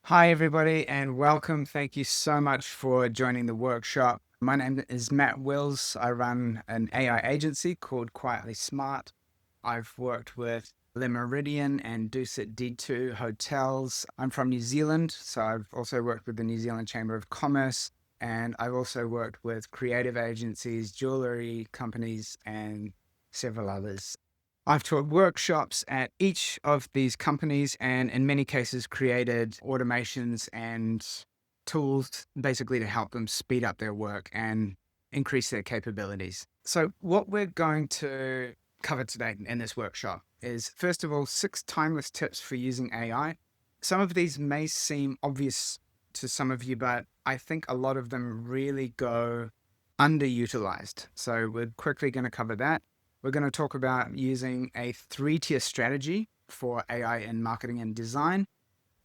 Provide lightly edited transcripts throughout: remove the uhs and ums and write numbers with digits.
Hi, everybody, and welcome. Thank you so much for joining the workshop. My name is Matt Wills. I run an AI agency called Quietly Smart. I've worked with Le Méridien and Dusit D2 hotels. I'm from New Zealand, so I've also worked with the New Zealand Chamber of Commerce, and I've also worked with creative agencies, jewelry companies, and several others. I've taught workshops at each of these companies and in many cases created automations and tools basically to help them speed up their work and increase their capabilities. So what we're going to cover today in this workshop is, first of all, 6 timeless tips for using AI. Some of these may seem obvious to some of you, but I think a lot of them really go underutilized. So we're quickly going to cover that. We're going to talk about using a 3-tier strategy for AI in marketing and design.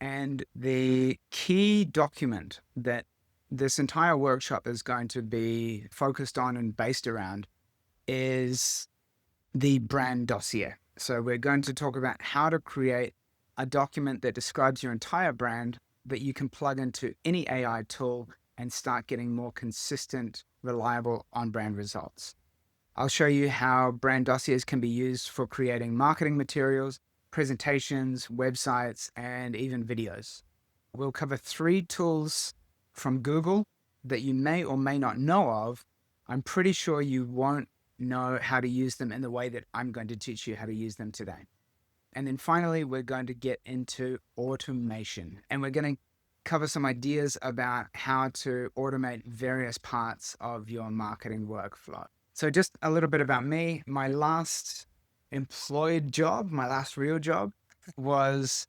And the key document that this entire workshop is going to be focused on and based around is the Brand Dossier. So we're going to talk about how to create a document that describes your entire brand that you can plug into any AI tool and start getting more consistent, reliable on-brand results. I'll show you how brand dossiers can be used for creating marketing materials, presentations, websites, and even videos. We'll cover 3 tools from Google that you may or may not know of. I'm pretty sure you won't know how to use them in the way that I'm going to teach you how to use them today. And then finally, we're going to get into automation, and we're going to cover some ideas about how to automate various parts of your marketing workflow. So just a little bit about me. My last employed job, my last real job, was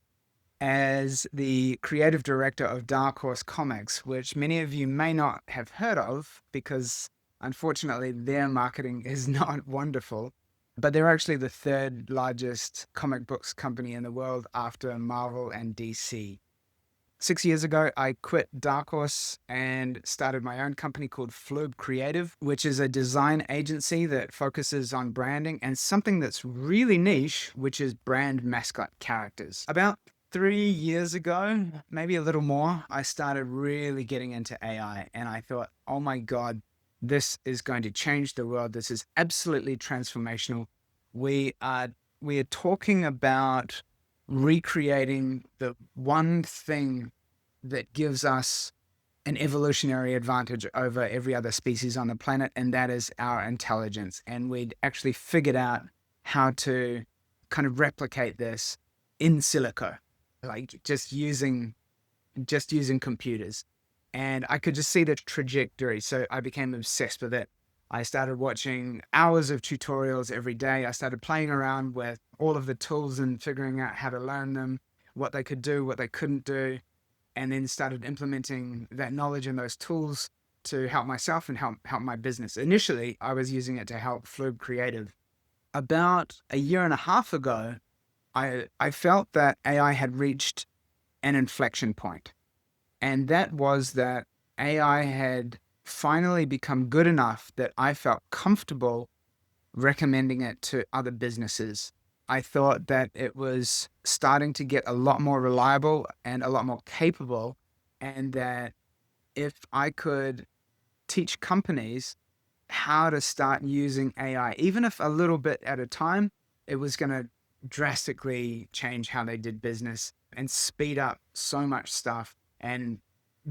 as the creative director of Dark Horse Comics, which many of you may not have heard of because unfortunately their marketing is not wonderful. But they're actually the 3rd largest comic books company in the world after Marvel and DC. 6 years ago, I quit Dark Horse and started my own company called Floob Creative, which is a design agency that focuses on branding and something that's really niche, which is brand mascot characters. About 3 years ago, maybe a little more, I started really getting into AI, and I thought, oh my God, this is going to change the world. This is absolutely transformational. We are talking about recreating the one thing that gives us an evolutionary advantage over every other species on the planet, and that is our intelligence. And we'd actually figured out how to kind of replicate this in silico, like just using computers. And I could just see the trajectory. So I became obsessed with it. I started watching hours of tutorials every day. I started playing around with all of the tools and figuring out how to learn them, what they could do, what they couldn't do, and then started implementing that knowledge and those tools to help myself and help my business. Initially, I was using it to help Floob Creative. About a year and a half ago, I felt that AI had reached an inflection point. And that was that AI had finally become good enough that I felt comfortable recommending it to other businesses. I thought that it was starting to get a lot more reliable and a lot more capable, and that if I could teach companies how to start using AI, even if a little bit at a time, it was going to drastically change how they did business and speed up so much stuff and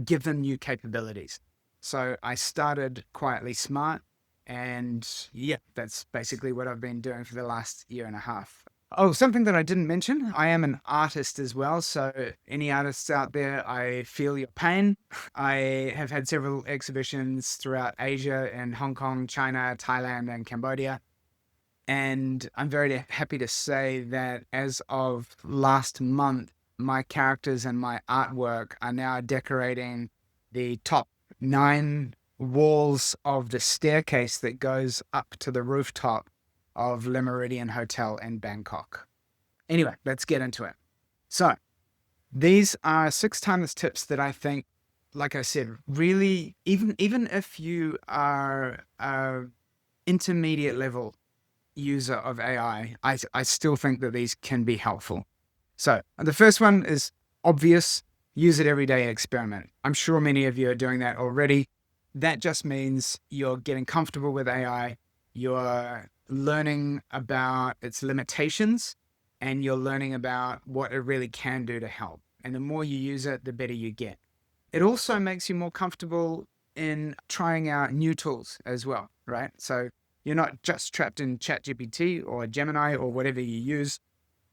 give them new capabilities. So I started Quietly Smart, and yeah, that's basically what I've been doing for the last year and a half. Oh, something that I didn't mention, I am an artist as well. So any artists out there, I feel your pain. I have had several exhibitions throughout Asia and Hong Kong, China, Thailand, and Cambodia. And I'm very happy to say that as of last month, my characters and my artwork are now decorating the top 9 walls of the staircase that goes up to the rooftop of Le Méridien Hotel in Bangkok. Anyway, let's get into it. So these are 6 timeless tips that I think, like I said, really, even if you are an intermediate level user of AI, I still think that these can be helpful. So the first one is obvious. use it every day, experiment. I'm sure many of you are doing that already. That just means you're getting comfortable with AI, you're learning about its limitations, and you're learning about what it really can do to help. And the more you use it, the better you get. It also makes you more comfortable in trying out new tools as well, right? So you're not just trapped in ChatGPT or Gemini or whatever you use.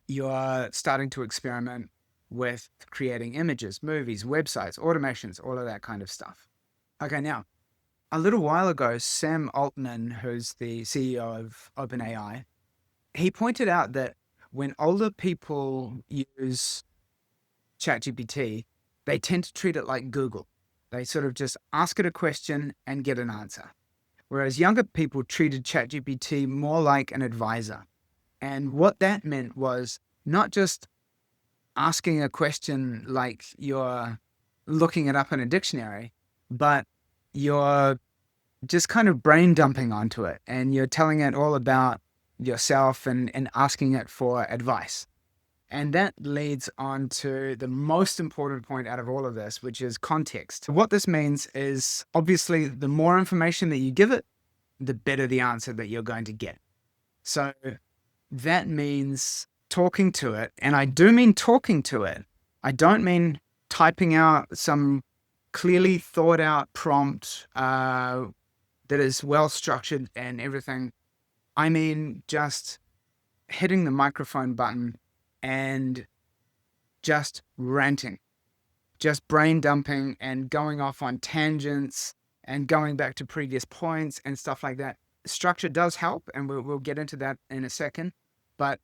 You're starting to experiment with creating images, movies, websites, automations, all of that kind of stuff. Okay, now, a little while ago, Sam Altman, who's the CEO of OpenAI, he pointed out that when older people use ChatGPT, they tend to treat it like Google. They sort of just ask it a question and get an answer. Whereas younger people treated ChatGPT more like an advisor. And what that meant was not just asking a question like you're looking it up in a dictionary, but you're just kind of brain dumping onto it and you're telling it all about yourself and asking it for advice. And that leads on to the most important point out of all of this, which is context. What this means is obviously the more information that you give it, the better the answer that you're going to get. So that means talking to it. And I do mean talking to it. I don't mean typing out some clearly thought out prompt that is well structured and everything. I mean just hitting the microphone button and just ranting, just brain dumping and going off on tangents and going back to previous points and stuff like that. Structure does help, and we'll get into that in a second. But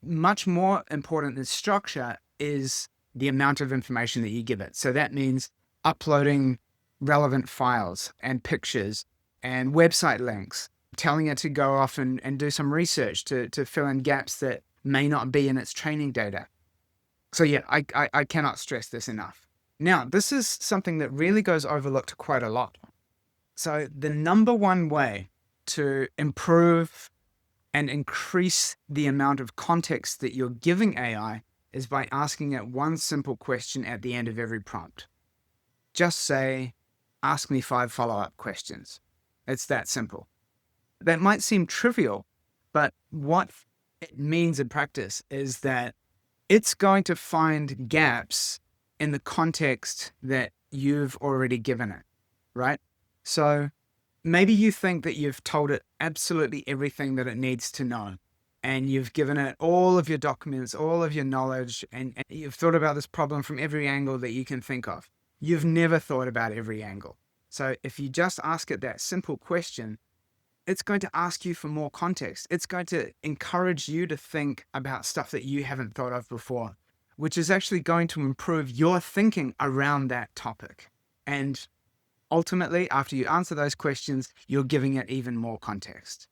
much more important than structure is the amount of information that you give it. So that means uploading relevant files and pictures and website links, telling it to go off and do some research to fill in gaps that may not be in its training data. So yeah, I cannot stress this enough. Now, this is something that really goes overlooked quite a lot. So the number one way to improve and increase the amount of context that you're giving AI is by asking it one simple question at the end of every prompt. Just say, ask me 5 follow-up questions. It's that simple. That might seem trivial, but what it means in practice is that it's going to find gaps in the context that you've already given it, right? So maybe you think that you've told it absolutely everything that it needs to know, and you've given it all of your documents, all of your knowledge, and you've thought about this problem from every angle that you can think of. You've never thought about every angle. So if you just ask it that simple question, it's going to ask you for more context. It's going to encourage you to think about stuff that you haven't thought of before, which is actually going to improve your thinking around that topic. And ultimately, after you answer those questions, you're giving it even more context.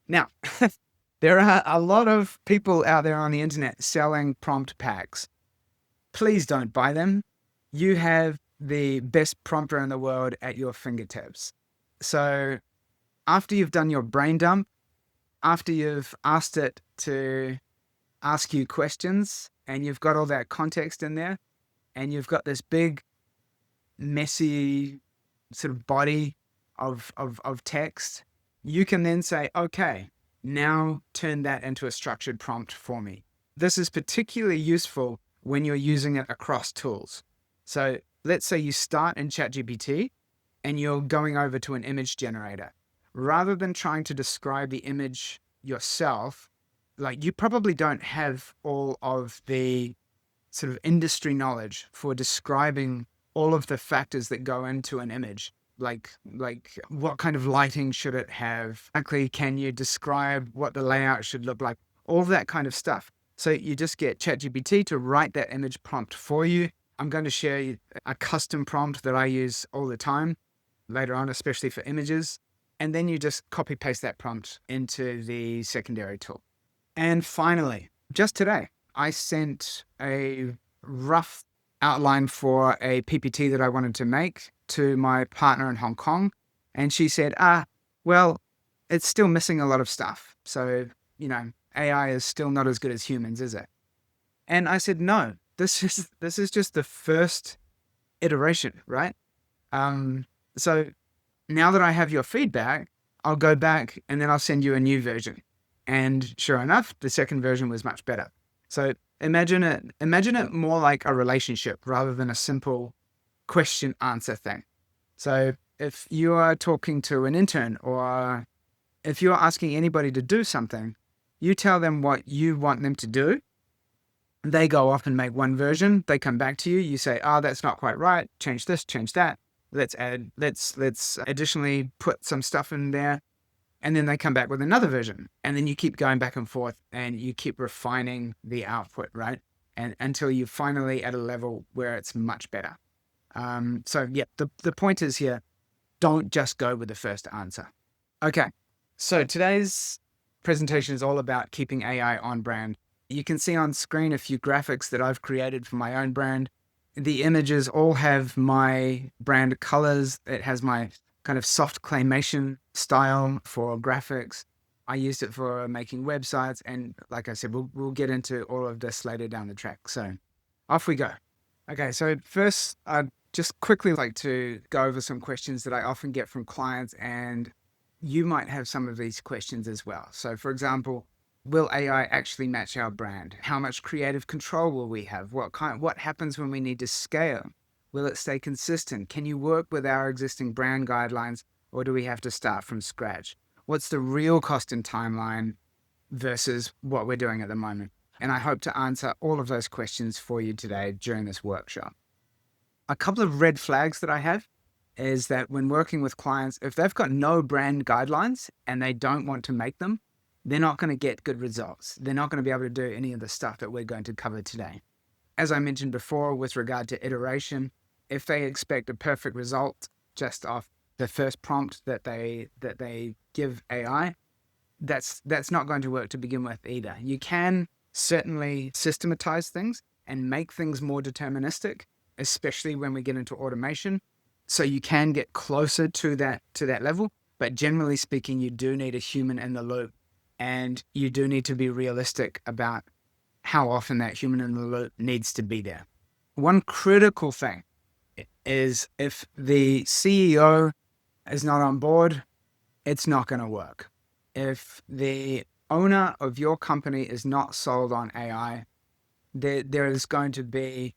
Now, there are a lot of people out there on the internet selling prompt packs. Please don't buy them. You have the best prompter in the world at your fingertips. So after you've done your brain dump, after you've asked it to ask you questions and you've got all that context in there and you've got this big, messy sort of body of text, you can then say, okay, now turn that into a structured prompt for me. This is particularly useful when you're using it across tools. So let's say you start in ChatGPT and you're going over to an image generator. Rather than trying to describe the image yourself, like you probably don't have all of the sort of industry knowledge for describing all of the factors that go into an image. Like what kind of lighting should it have? Exactly, can you describe what the layout should look like? All of that kind of stuff. So you just get ChatGPT to write that image prompt for you. I'm going to share a custom prompt that I use all the time later on, especially for images. And then you just copy paste that prompt into the secondary tool. And finally, just today, I sent a rough outline for a PPT that I wanted to make to my partner in Hong Kong. And she said, well, it's still missing a lot of stuff. So, AI is still not as good as humans, is it? And I said, no, this is just the first iteration, right? So now that I have your feedback, I'll go back and then I'll send you a new version. And sure enough, the second version was much better. So imagine it more like a relationship rather than a simple question answer thing. So if you are talking to an intern or if you're asking anybody to do something, you tell them what you want them to do. They go off and make one version. They come back to you. You say, "Oh, that's not quite right. Change this, change that. Let's additionally put some stuff in there." And then they come back with another version. And then you keep going back and forth and you keep refining the output, right? And until you're finally at a level where it's much better. So yeah, the point is here, don't just go with the first answer. Okay, so today's presentation is all about keeping AI on brand. You can see on screen a few graphics that I've created for my own brand. The images all have my brand colors. It has my kind of soft claymation style for graphics. I used it for making websites. And like I said, we'll get into all of this later down the track. So off we go. Okay, so first, I'd just quickly like to go over some questions that I often get from clients, and you might have some of these questions as well. So for example, will AI actually match our brand? How much creative control will we have? What happens when we need to scale? Will it stay consistent? Can you work with our existing brand guidelines, or do we have to start from scratch? What's the real cost and timeline versus what we're doing at the moment? And I hope to answer all of those questions for you today during this workshop. A couple of red flags that I have is that when working with clients, if they've got no brand guidelines and they don't want to make them, they're not going to get good results. They're not going to be able to do any of the stuff that we're going to cover today. As I mentioned before, with regard to iteration, if they expect a perfect result just off the first prompt that they give AI, that's not going to work to begin with either. You can certainly systematize things and make things more deterministic, especially when we get into automation. So you can get closer to that level, but generally speaking, you do need a human in the loop, and you do need to be realistic about how often that human in the loop needs to be there. One critical thing is if the CEO is not on board, it's not going to work. If the owner of your company is not sold on AI, there is going to be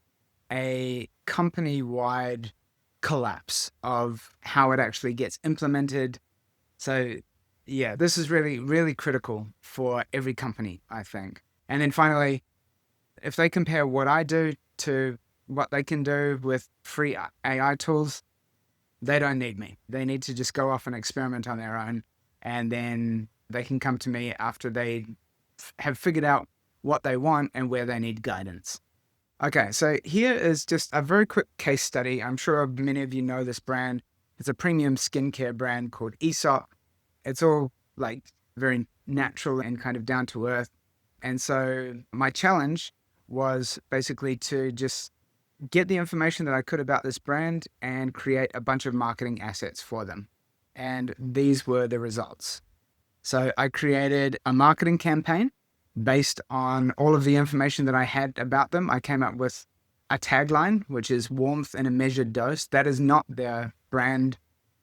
a company-wide collapse of how it actually gets implemented. So yeah, this is really, really critical for every company, I think. And then finally, if they compare what I do to what they can do with free AI tools, they don't need me. They need to just go off and experiment on their own. And then they can come to me after they have figured out what they want and where they need guidance. Okay, so here is just a very quick case study. I'm sure many of you know this brand. It's a premium skincare brand called Aesop. It's all like very natural and kind of down to earth. And so my challenge was basically to just get the information that I could about this brand and create a bunch of marketing assets for them. And these were the results. So I created a marketing campaign based on all of the information that I had about them. I came up with a tagline, which is warmth in a measured dose. That is not their brand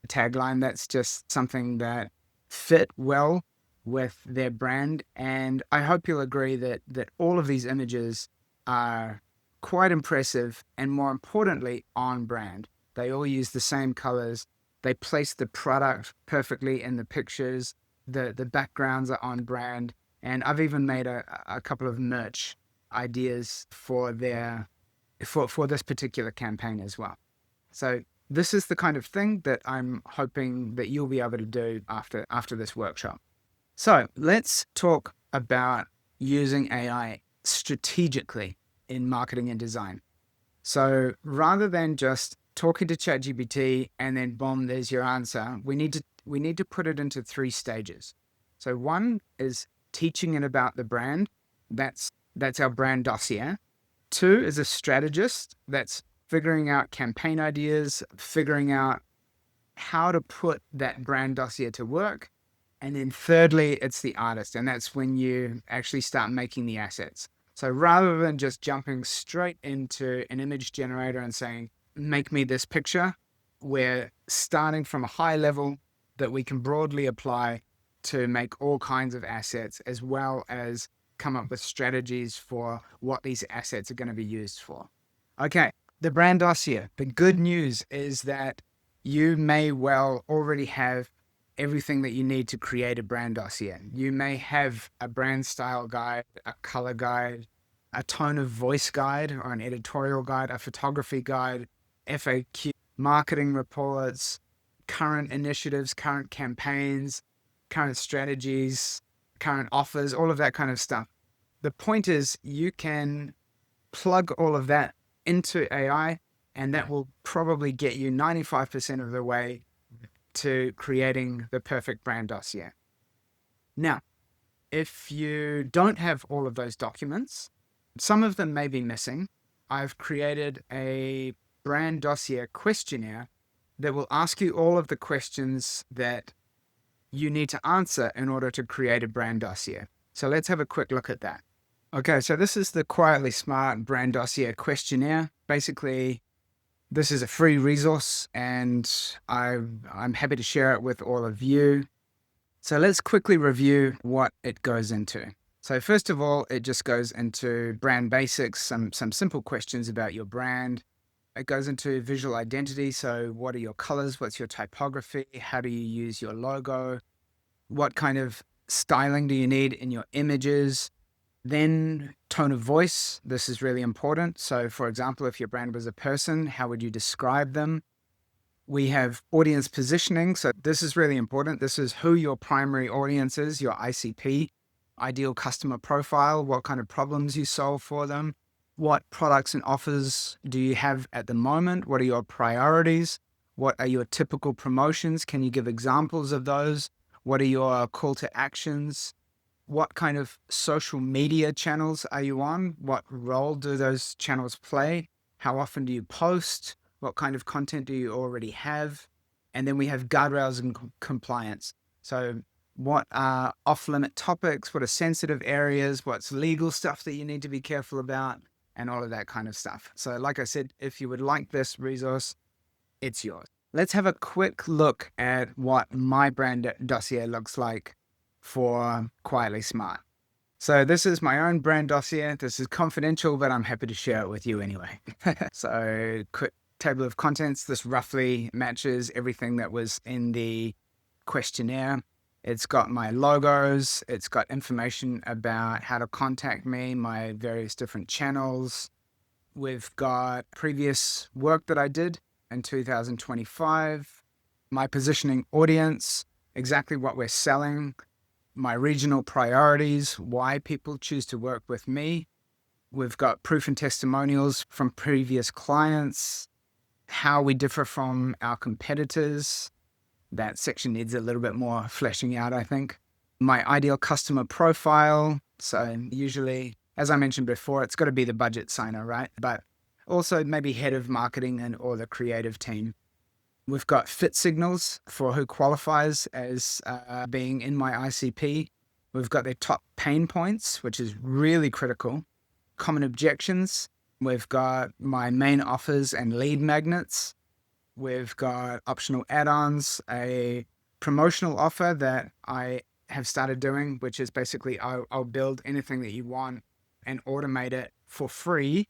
tagline. That's just something that fit well with their brand. And I hope you'll agree that all of these images are quite impressive and, more importantly, on brand. They all use the same colors. They place the product perfectly in the pictures. The backgrounds are on brand. And I've even made a couple of merch ideas for this particular campaign as well. So this is the kind of thing that I'm hoping that you'll be able to do after this workshop. So let's talk about using AI strategically in marketing and design. So rather than just talking to ChatGPT and then boom, there's your answer, we need to put it into 3 stages. So one is teaching it about the brand. That's our brand dossier. 2 is a strategist. That's figuring out campaign ideas, figuring out how to put that brand dossier to work. And then thirdly, it's the artist. And that's when you actually start making the assets. So rather than just jumping straight into an image generator and saying, make me this picture. We're starting from a high level that we can broadly apply to make all kinds of assets, as well as come up with strategies for what these assets are going to be used for. Okay, the brand dossier. The good news is that you may well already have everything that you need to create a brand dossier. You may have a brand style guide, a color guide, a tone of voice guide or an editorial guide, a photography guide, FAQ, marketing reports, current initiatives, current campaigns, current strategies, current offers, all of that kind of stuff. The point is you can plug all of that into AI, and that will probably get you 95% of the way to creating the perfect brand dossier. Now, if you don't have all of those documents, some of them may be missing. I've created a brand dossier questionnaire that will ask you all of the questions that you need to answer in order to create a brand dossier. So let's have a quick look at that. Okay, so this is the Quietly Smart Brand Dossier questionnaire. Basically, this is a free resource, and I'm happy to share it with all of you. So let's quickly review what it goes into. So first of all, it just goes into brand basics, some simple questions about your brand. It goes into visual identity. So what are your colors? What's your typography? How do you use your logo? What kind of styling do you need in your images? Then tone of voice. This is really important. So for example, if your brand was a person, how would you describe them? We have audience positioning. So this is really important. This is who your primary audience is, your ICP, ideal customer profile, what kind of problems you solve for them, what products and offers do you have at the moment, what are your priorities, what are your typical promotions, can you give examples of those, what are your call to actions, what kind of social media channels are you on, what role do those channels play, how often do you post, what kind of content do you already have, and then we have guardrails and compliance. So what are off-limit topics, what are sensitive areas, what's legal stuff that you need to be careful about, and all of that kind of stuff. So like I said, if you would like this resource, it's yours. Let's have a quick look at what my brand dossier looks like for Quietly Smart. So this is my own brand dossier. This is confidential, but I'm happy to share it with you anyway. So quick table of contents. This roughly matches everything that was in the questionnaire. It's got my logos. It's got information about how to contact me, my various different channels. We've got previous work that I did in 2025, my positioning audience, exactly what we're selling, my regional priorities, why people choose to work with me. We've got proof and testimonials from previous clients, how we differ from our competitors. That section needs a little bit more fleshing out, I think. My ideal customer profile. So usually, as I mentioned before, it's got to be the budget signer, right? But also maybe head of marketing and or the creative team. We've got fit signals for who qualifies as being in my ICP. We've got their top pain points, which is really critical. Common objections. We've got my main offers and lead magnets. We've got optional add-ons, a promotional offer that I have started doing, which is basically I'll build anything that you want and automate it for free,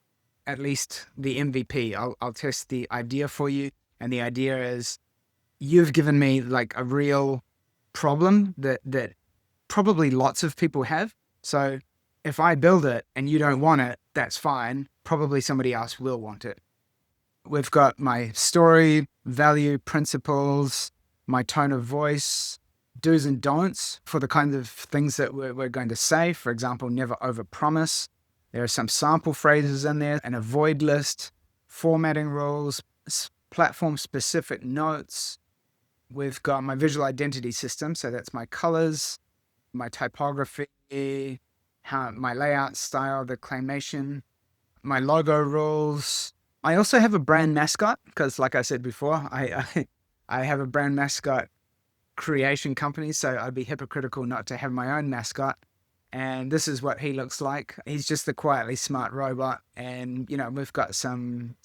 at least the MVP. I'll test the idea for you. And the idea is you've given me like a real problem that probably lots of people have. So if I build it and you don't want it, that's fine. Probably somebody else will want it. We've got my story, value, principles, my tone of voice, do's and don'ts for the kind of things that we're going to say. For example, never overpromise. There are some sample phrases in there, an avoid list, formatting rules, platform-specific notes. We've got my visual identity system, so that's my colors, my typography, my layout style, the claymation, my logo rules. I also have a brand mascot because, like I said before, I have a brand mascot creation company, so I'd be hypocritical not to have my own mascot. And this is what he looks like. He's just the quietly smart robot, and we've got some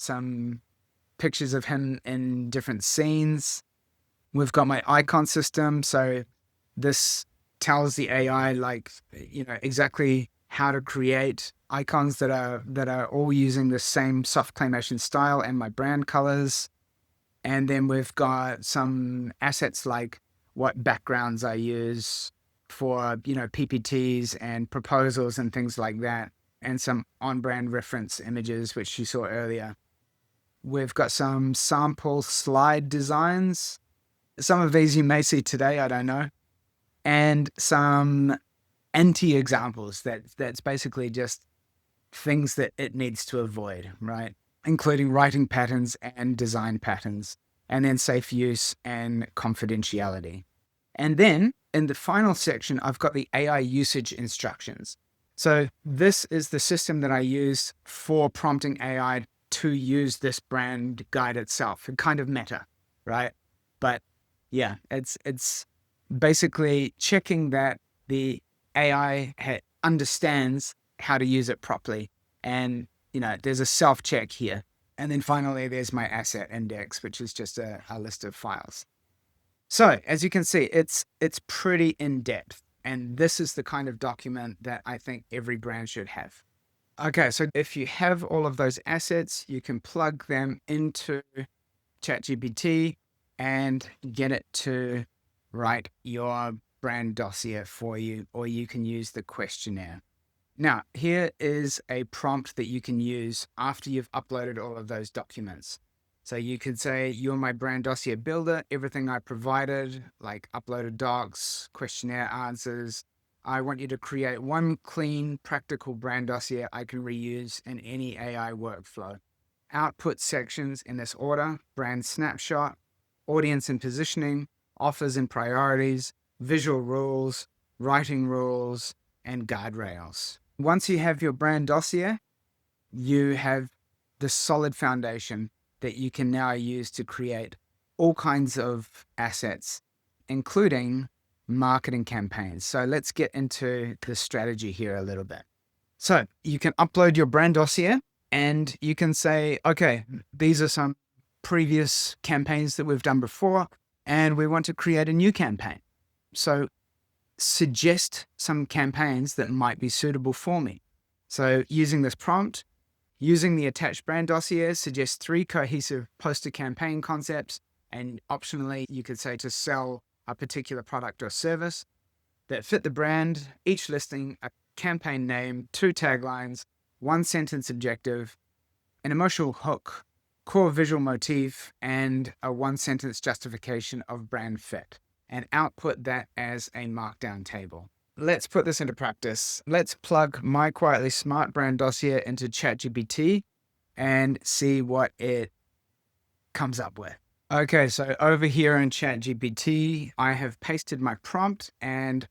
pictures of him in different scenes. We've got my icon system. So this tells the AI exactly how to create icons that are all using the same soft claymation style and my brand colors. And then we've got some assets like what backgrounds I use for, PPTs and proposals and things like that, and some on-brand reference images, which you saw earlier. We've got some sample slide designs. Some of these you may see today, I don't know. And some anti-examples that's basically just things that it needs to avoid, right? Including writing patterns and design patterns, and then safe use and confidentiality. And then in the final section, I've got the AI usage instructions. So this is the system that I use for prompting AI to use this brand guide itself. Kind of meta, right? But yeah, it's basically checking that the AI understands how to use it properly. And, there's a self-check here. And then finally, there's my asset index, which is just a list of files. So as you can see, it's pretty in-depth. And this is the kind of document that I think every brand should have. Okay, so if you have all of those assets, you can plug them into ChatGPT and get it to write your brand dossier for you, or you can use the questionnaire. Now, here is a prompt that you can use after you've uploaded all of those documents. So you could say, you're my brand dossier builder, everything I provided, like uploaded docs, questionnaire answers. I want you to create one clean, practical brand dossier I can reuse in any AI workflow. Output sections in this order: brand snapshot, audience and positioning, offers and priorities, visual rules, writing rules, and guardrails. Once you have your brand dossier, you have the solid foundation that you can now use to create all kinds of assets, including marketing campaigns. So let's get into the strategy here a little bit. So you can upload your brand dossier and you can say, okay, these are some previous campaigns that we've done before, and we want to create a new campaign. So suggest some campaigns that might be suitable for me. So using this prompt, using the attached brand dossier, suggest 3 cohesive poster campaign concepts, and optionally, you could say to sell a particular product or service that fit the brand, each listing a campaign name, 2 taglines, 1 sentence objective, an emotional hook, core visual motif, and a 1 sentence justification of brand fit, and output that as a markdown table. Let's put this into practice. Let's plug my Quietly Smart brand dossier into ChatGPT and see what it comes up with. Okay, so over here in ChatGPT, I have pasted my prompt and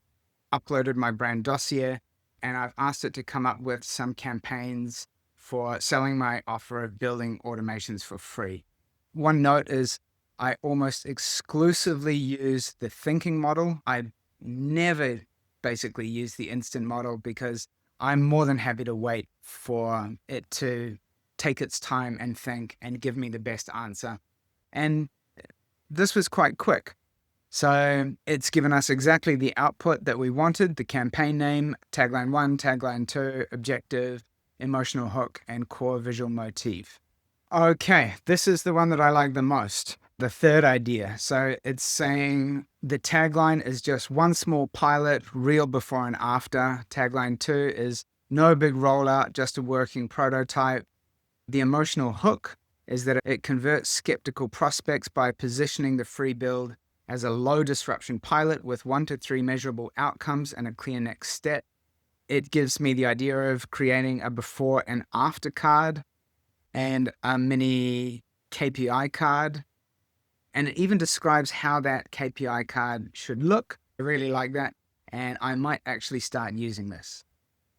uploaded my brand dossier, and I've asked it to come up with some campaigns for selling my offer of building automations for free. One note is I almost exclusively use the thinking model. I never basically use the instant model because I'm more than happy to wait for it to take its time and think and give me the best answer. And this was quite quick. So it's given us exactly the output that we wanted: the campaign name, tagline 1, tagline 2, objective, emotional hook, and core visual motif. Okay, this is the one that I like the most, the third idea. So it's saying the tagline is just one small pilot, real before and after. Tagline 2 is no big rollout, just a working prototype. The emotional hook is that it converts skeptical prospects by positioning the free build as a low disruption pilot with 1 to 3 measurable outcomes and a clear next step. It gives me the idea of creating a before and after card and a mini KPI card. And it even describes how that KPI card should look. I really like that. And I might actually start using this.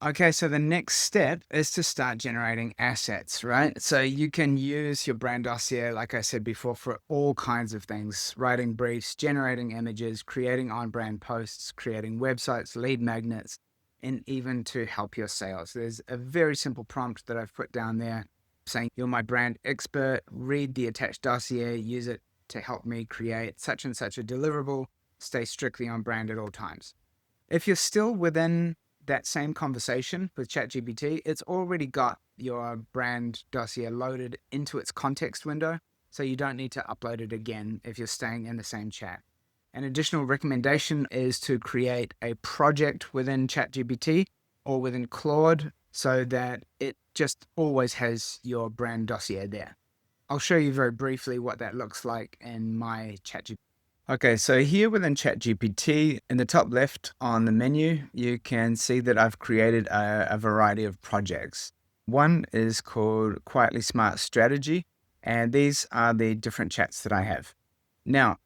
Okay, so the next step is to start generating assets, right? So you can use your brand dossier, like I said before, for all kinds of things: writing briefs, generating images, creating on-brand posts, creating websites, lead magnets, and even to help your sales. There's a very simple prompt that I've put down there saying, "You're my brand expert, read the attached dossier, use it to help me create such and such a deliverable, stay strictly on brand at all times." If you're still within that same conversation with ChatGPT, it's already got your brand dossier loaded into its context window, so you don't need to upload it again if you're staying in the same chat. An additional recommendation is to create a project within ChatGPT or within Claude so that it just always has your brand dossier there. I'll show you very briefly what that looks like in my ChatGPT. Okay, so here within ChatGPT, in the top left on the menu, you can see that I've created a variety of projects. One is called Quietly Smart Strategy, and these are the different chats that I have. Now,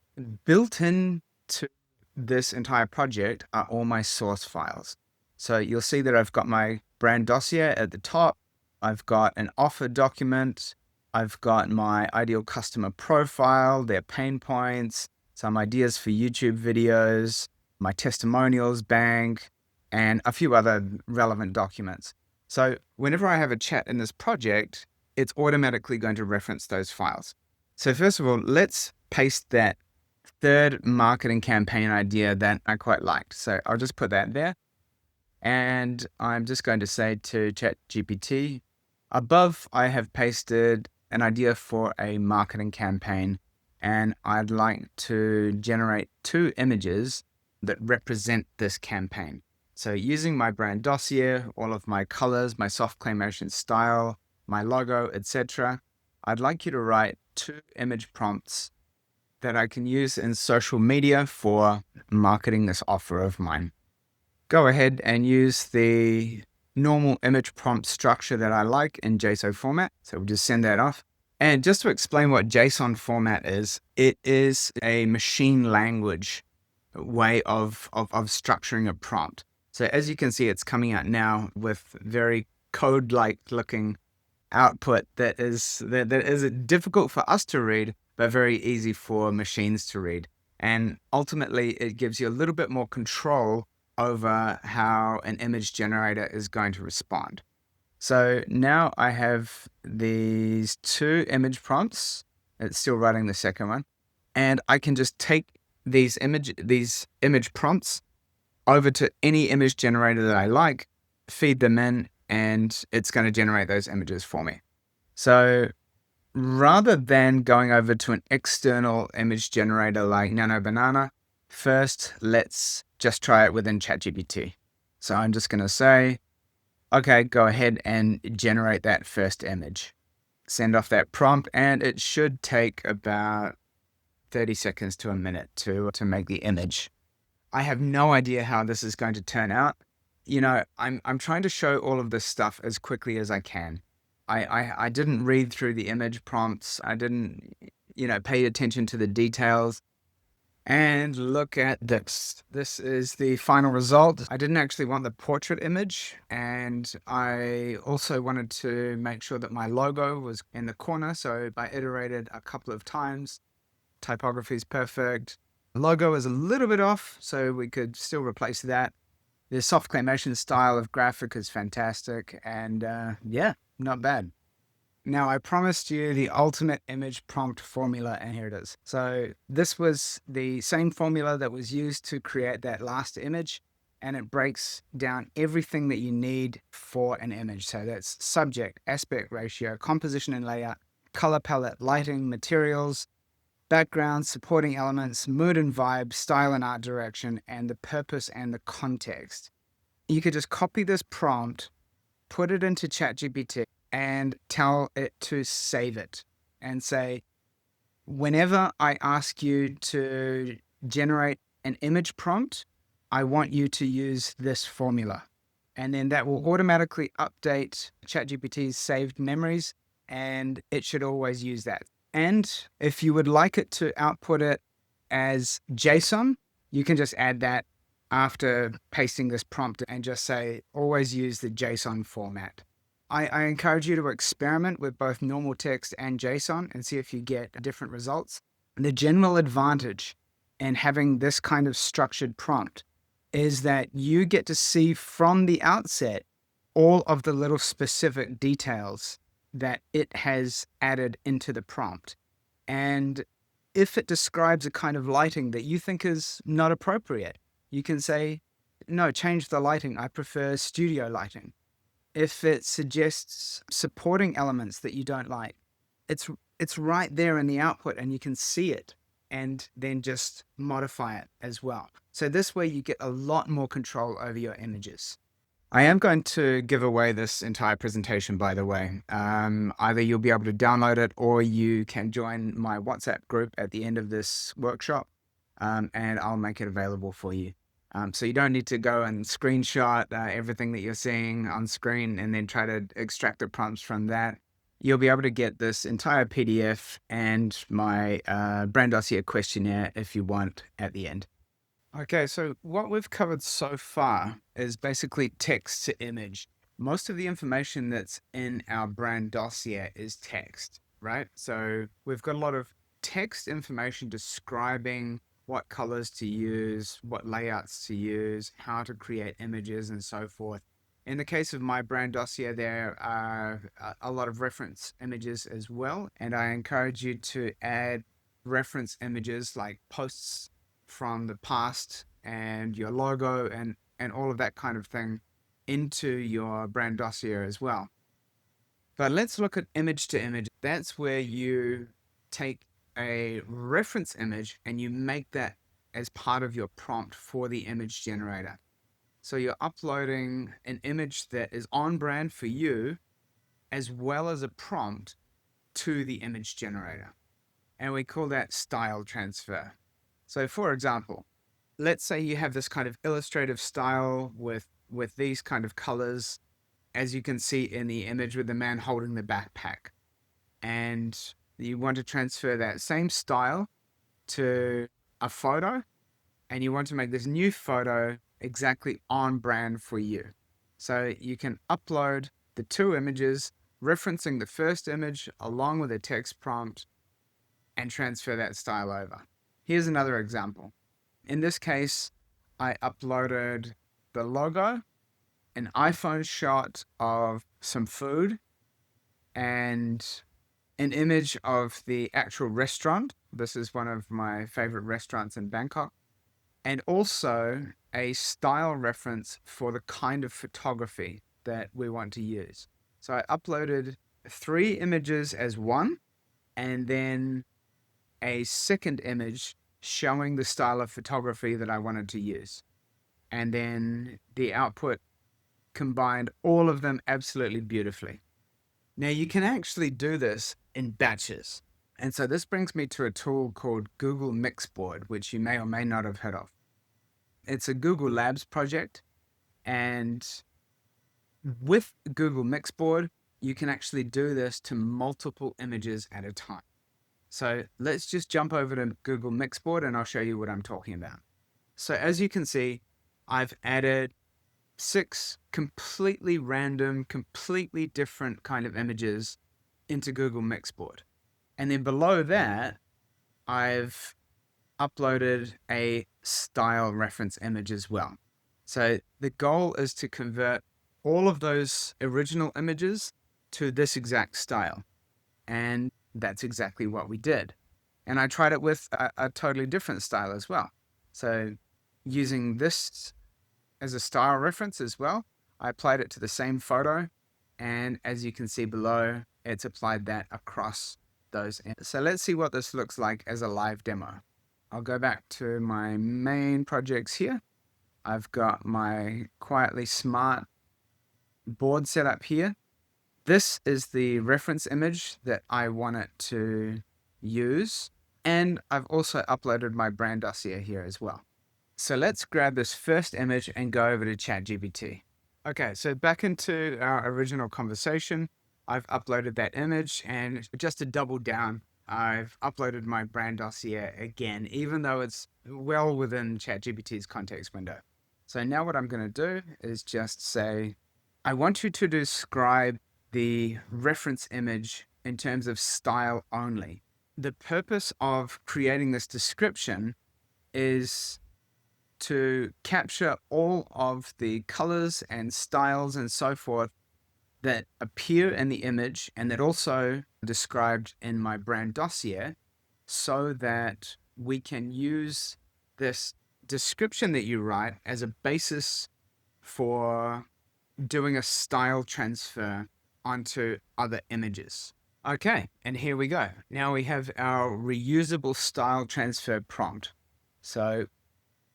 built in to this entire project are all my source files. So you'll see that I've got my brand dossier at the top. I've got an offer document. I've got my ideal customer profile, their pain points, some ideas for YouTube videos, my testimonials bank, and a few other relevant documents. So whenever I have a chat in this project, it's automatically going to reference those files. So first of all, let's paste that third marketing campaign idea that I quite liked. So I'll just put that there. And I'm just going to say to ChatGPT, above I have pasted an idea for a marketing campaign, and I'd like to generate 2 images that represent this campaign. So using my brand dossier, all of my colors, my soft claymation style, my logo, etc., I'd like you to write 2 image prompts that I can use in social media for marketing this offer of mine. Go ahead and use the normal image prompt structure that I like in JSON format. So we'll just send that off. And just to explain what JSON format is, it is a machine language way of structuring a prompt. So as you can see, it's coming out now with very code-like looking output that is difficult for us to read, but very easy for machines to read. And ultimately, it gives you a little bit more control over how an image generator is going to respond. So now I have these 2 image prompts. It's still writing the second one. And I can just take these image prompts over to any image generator that I like, feed them in, and it's going to generate those images for me. So rather than going over to an external image generator like Nano Banana, first let's just try it within ChatGPT. So I'm just going to say, okay, go ahead and generate that first image. Send off that prompt, and it should take about 30 seconds to a minute to make the image. I have no idea how this is going to turn out. You know, I'm trying to show all of this stuff as quickly as I can. I didn't read through the image prompts. I didn't, pay attention to the details. And look at this. This is the final result. I didn't actually want the portrait image, and I also wanted to make sure that my logo was in the corner. So I iterated a couple of times. Typography is perfect. Logo is a little bit off, so we could still replace that. The soft claymation style of graphic is fantastic, and yeah, not bad. Now, I promised you the ultimate image prompt formula, and here it is. So this was the same formula that was used to create that last image, and it breaks down everything that you need for an image. So that's subject, aspect ratio, composition and layout, color palette, lighting, materials, background, supporting elements, mood and vibe, style and art direction, and the purpose and the context. You could just copy this prompt, put it into ChatGPT, and tell it to save it and say, whenever I ask you to generate an image prompt, I want you to use this formula. And then that will automatically update ChatGPT's saved memories, and it should always use that. And if you would like it to output it as JSON, you can just add that after pasting this prompt and just say, always use the JSON format. I encourage you to experiment with both normal text and JSON and see if you get different results. The general advantage in having this kind of structured prompt is that you get to see from the outset all of the little specific details that it has added into the prompt. And if it describes a kind of lighting that you think is not appropriate, you can say, no, change the lighting. I prefer studio lighting. If it suggests supporting elements that you don't like, it's it's right there in the output and you can see it and then just modify it as well. So this way you get a lot more control over your images. I am going to give away this entire presentation, by the way. Either you'll be able to download it or you can join my WhatsApp group at the end of this workshop, and I'll make it available for you. So you don't need to go and screenshot everything that you're seeing on screen and then try to extract the prompts from that. You'll be able to get this entire PDF and my Brand Dossier questionnaire if you want at the end. Okay, so what we've covered so far is basically text to image. Most of the information that's in our brand dossier is text, right? So we've got a lot of text information describing what colors to use, what layouts to use, how to create images, and so forth. In the case of my brand dossier, there are a lot of reference images as well, and I encourage you to add reference images like posts from the past and your logo and all of that kind of thing into your brand dossier as well. But let's look at image to image. That's where you take a reference image and you make that as part of your prompt for the image generator. So you're uploading an image that is on brand for you as well as a prompt to the image generator. And we call that style transfer. So for example, let's say you have this kind of illustrative style with these kind of colors, as you can see in the image with the man holding the backpack. And you want to transfer that same style to a photo, and you want to make this new photo exactly on brand for you. So you can upload the two images, referencing the first image along with a text prompt, and transfer that style over. Here's another example. In this case, I uploaded the logo, an iPhone shot of some food, and an image of the actual restaurant. This is one of my favorite restaurants in Bangkok. And also a style reference for the kind of photography that we want to use. So I uploaded 3 images as one, and then a second image showing the style of photography that I wanted to use. And then the output combined all of them absolutely beautifully. Now you can actually do this in batches. And so this brings me to a tool called Google Mixboard, which you may or may not have heard of. It's a Google Labs project. And with Google Mixboard, you can actually do this to multiple images at a time. So let's just jump over to Google Mixboard and I'll show you what I'm talking about. So as you can see, I've added 6 completely random, completely different kind of images into Google Mixboard. And then below that, I've uploaded a style reference image as well. So the goal is to convert all of those original images to this exact style. And that's exactly what we did. And I tried it with a totally different style as well. So using this as a style reference as well, I applied it to the same photo. And as you can see below, it's applied that across those. So let's see what this looks like as a live demo. I'll go back to my main projects here. I've got my Quietly Smart board set up here. This is the reference image that I want it to use. And I've also uploaded my brand dossier here as well. So let's grab this first image and go over to ChatGPT. Okay, so back into our original conversation, I've uploaded that image, and just to double down, I've uploaded my brand dossier again, even though it's well within ChatGPT's context window. So now what I'm going to do is just say, I want you to describe the reference image in terms of style only. The purpose of creating this description is to capture all of the colors and styles and so forth that appear in the image and that also described in my brand dossier, so that we can use this description that you write as a basis for doing a style transfer onto other images. Okay, and here we go. Now we have our reusable style transfer prompt. So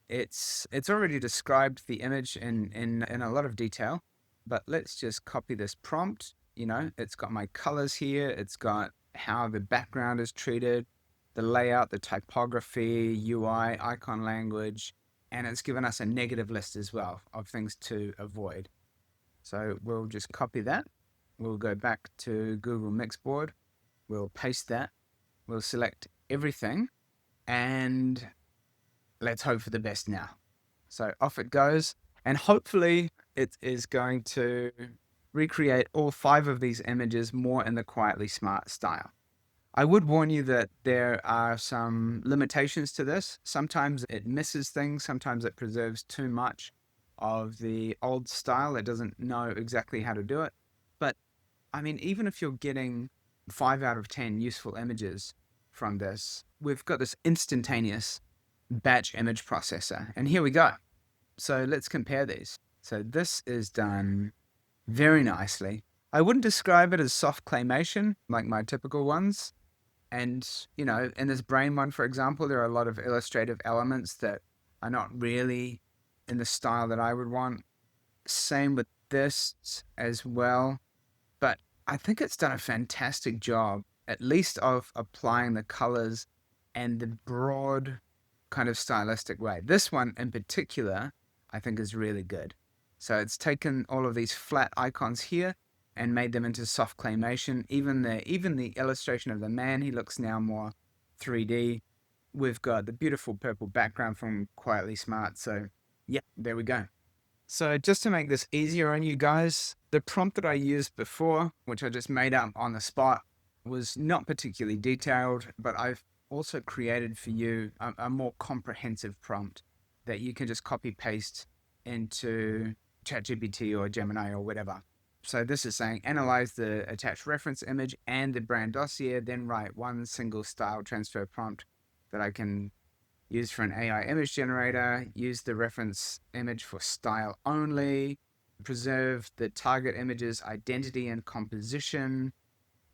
it's already described the image in a lot of detail, but let's just copy this prompt. It's got my colors here. It's got how the background is treated, the layout, the typography, UI, icon language, and it's given us a negative list as well of things to avoid. So we'll just copy that. We'll go back to Google Mixboard. We'll paste that. We'll select everything, and let's hope for the best now. So off it goes, and hopefully it is going to recreate all 5 of these images more in the Quietly Smart style. I would warn you that there are some limitations to this. Sometimes it misses things. Sometimes it preserves too much of the old style. It doesn't know exactly how to do it. But I mean, even if you're getting 5 out of 10 useful images from this, we've got this instantaneous batch image processor. And here we go. So let's compare these. So this is done very nicely. I wouldn't describe it as soft claymation like my typical ones. And, in this brain one, for example, there are a lot of illustrative elements that are not really in the style that I would want. Same with this as well. But I think it's done a fantastic job, at least of applying the colors and the broad kind of stylistic way. This one in particular, I think is really good. So it's taken all of these flat icons here and made them into soft claymation. Even the illustration of the man, he looks now more 3D. We've got the beautiful purple background from Quietly Smart. So yeah, there we go. So just to make this easier on you guys, the prompt that I used before, which I just made up on the spot, was not particularly detailed, but I've also created for you a more comprehensive prompt that you can just copy paste into ChatGPT or Gemini or whatever. So this is saying analyze the attached reference image and the brand dossier, then write one single style transfer prompt that I can use for an AI image generator, use the reference image for style only, preserve the target image's identity and composition,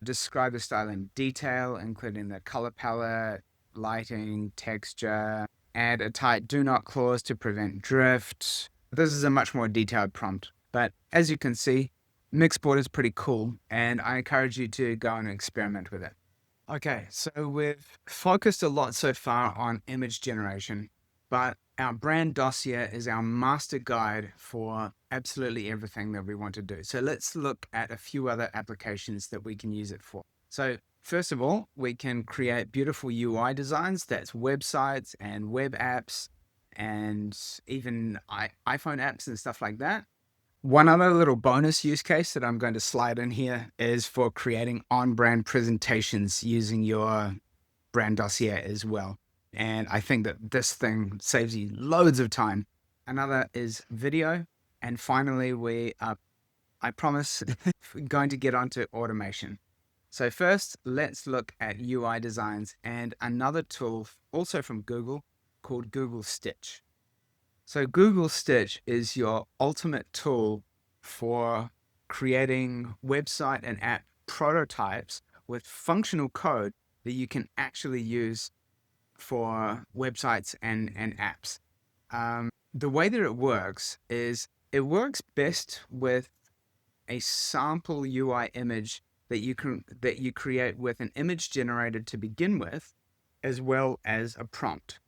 describe the style in detail, including the color palette, lighting, texture, add a tight do not clause to prevent drift. This is a much more detailed prompt, but as you can see, Mixboard is pretty cool, and I encourage you to go and experiment with it. Okay, so we've focused a lot so far on image generation, but our brand dossier is our master guide for absolutely everything that we want to do. So let's look at a few other applications that we can use it for. So first of all, we can create beautiful UI designs. That's websites and web apps and even iPhone apps and stuff like that. One other little bonus use case that I'm going to slide in here is for creating on-brand presentations using your brand dossier as well. And I think that this thing saves you loads of time. Another is video. And finally, we are, I promise, going to get onto automation. So first, let's look at UI designs and another tool also from Google called Google Stitch. So Google Stitch is your ultimate tool for creating website and app prototypes with functional code that you can actually use for websites and apps. The way that it works is it works best with a sample UI image that you create with an image generator to begin with, as well as a prompt.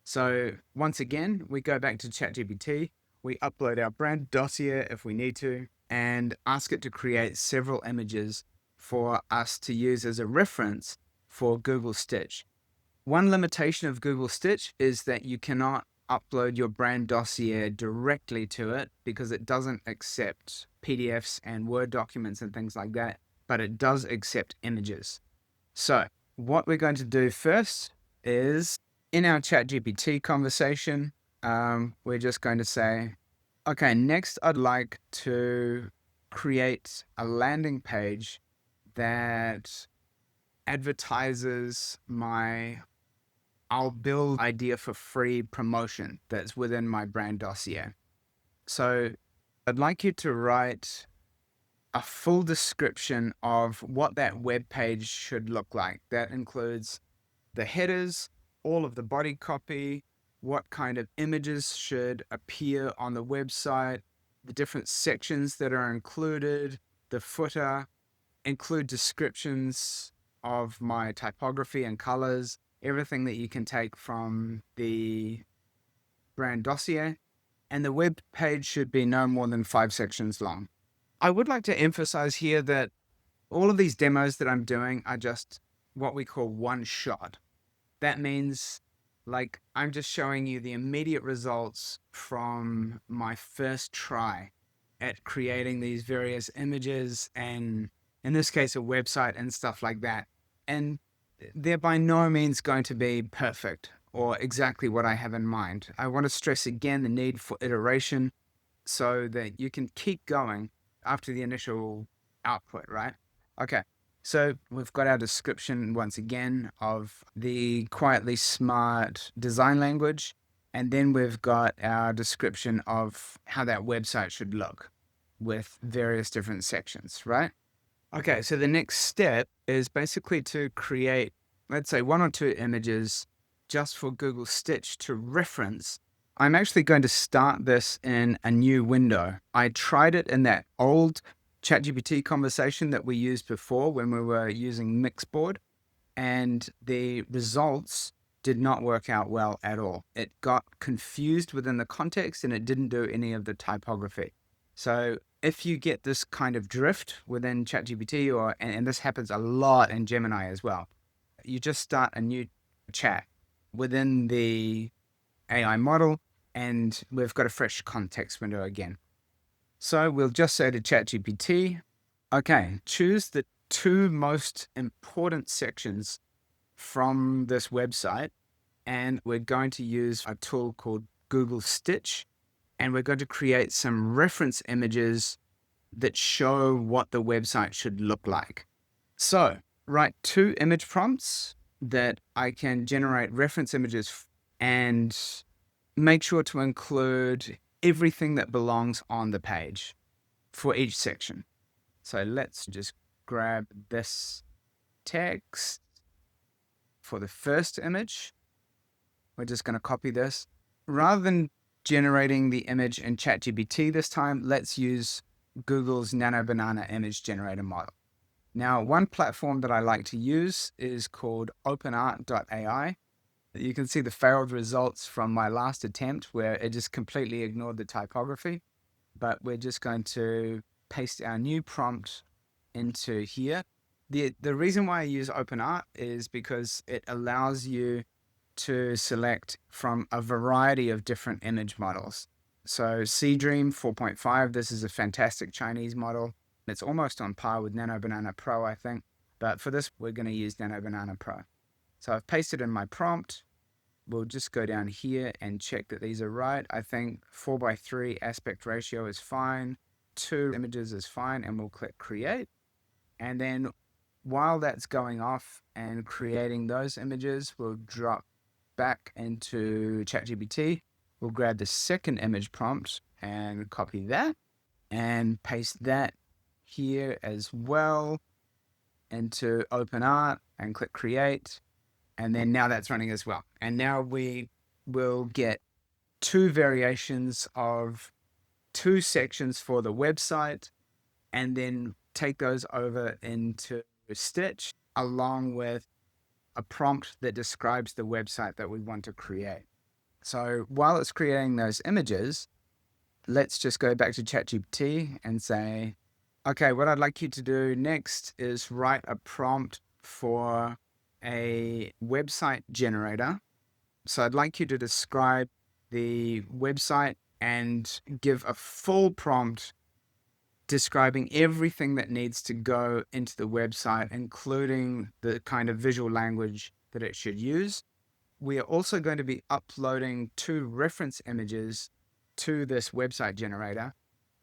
So once again, we go back to ChatGPT, we upload our brand dossier if we need to, and ask it to create several images for us to use as a reference for Google Stitch. One limitation of Google Stitch is that you cannot upload your brand dossier directly to it because it doesn't accept PDFs and Word documents and things like that, but it does accept images. So what we're going to do first is in our ChatGPT conversation, we're just going to say, okay, next I'd like to create a landing page that advertises I'll build idea for free promotion that's within my brand dossier. So I'd like you to write a full description of what that web page should look like. That includes the headers, all of the body copy, what kind of images should appear on the website, the different sections that are included, the footer, include descriptions of my typography and colors, everything that you can take from the brand dossier. And the web page should be no more than 5 sections long. I would like to emphasize here that all of these demos that I'm doing are just what we call one shot. That means like I'm just showing you the immediate results from my first try at creating these various images and, in this case, a website and stuff like that. And they're by no means going to be perfect or exactly what I have in mind. I want to stress again the need for iteration so that you can keep going after the initial output, right? Okay. So we've got our description once again of the quietly smart design language. And then we've got our description of how that website should look with various different sections, right? Okay, so the next step is basically to create, let's say, 1 or 2 images just for Google Stitch to reference. I'm actually going to start this in a new window. I tried it in that old ChatGPT conversation that we used before when we were using Mixboard, and the results did not work out well at all. It got confused within the context and it didn't do any of the typography. So if you get this kind of drift within ChatGPT, and this happens a lot in Gemini as well, you just start a new chat within the AI model, and we've got a fresh context window again. So we'll just say to ChatGPT, okay, choose the 2 most important sections from this website, and we're going to use a tool called Google Stitch, and we're going to create some reference images that show what the website should look like. So write 2 image prompts that I can generate reference images and make sure to include everything that belongs on the page for each section. So let's just grab this text for the first image. We're just going to copy this. Rather than generating the image in ChatGPT this time, let's use Google's Nano Banana image generator model. Now, one platform that I like to use is called openart.ai. You can see the failed results from my last attempt where it just completely ignored the typography. But we're just going to paste our new prompt into here. The reason why I use OpenArt is because it allows you to select from a variety of different image models. So Seedream 4.5, this is a fantastic Chinese model. It's almost on par with Nano Banana Pro, I think. But for this, we're going to use Nano Banana Pro. So I've pasted in my prompt. We'll just go down here and check that these are right. I think 4:3 aspect ratio is fine. 2 images is fine, and we'll click create. And then while that's going off and creating those images, we'll drop back into ChatGPT. We'll grab the second image prompt and copy that and paste that here as well into OpenArt and click create. And then now that's running as well. And now we will get 2 variations of 2 sections for the website, and then take those over into Stitch along with a prompt that describes the website that we want to create. So while it's creating those images, let's just go back to ChatGPT and say, okay, what I'd like you to do next is write a prompt for a website generator. So I'd like you to describe the website and give a full prompt describing everything that needs to go into the website, including the kind of visual language that it should use. We are also going to be uploading 2 reference images to this website generator,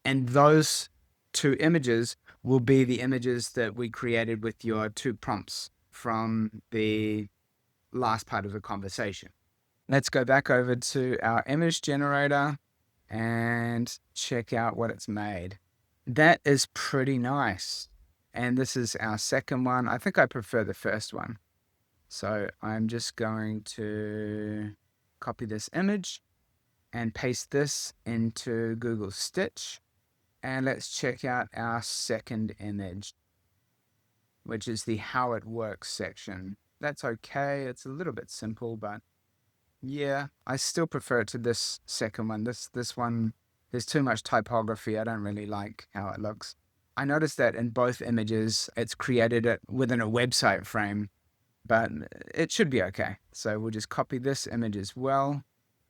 and those two images will be the images that we created with your two prompts from the last part of the conversation. Let's go back over to our image generator and check out what it's made. That is pretty nice. And this is our second one. I think I prefer the first one. So I'm just going to copy this image and paste this into Google Stitch. And let's check out our second image, which is the how it works section. That's okay. It's a little bit simple, but yeah, I still prefer it to this second one. This one, there's too much typography. I don't really like how it looks. I noticed that in both images, it's created it within a website frame, but it should be okay. So we'll just copy this image as well,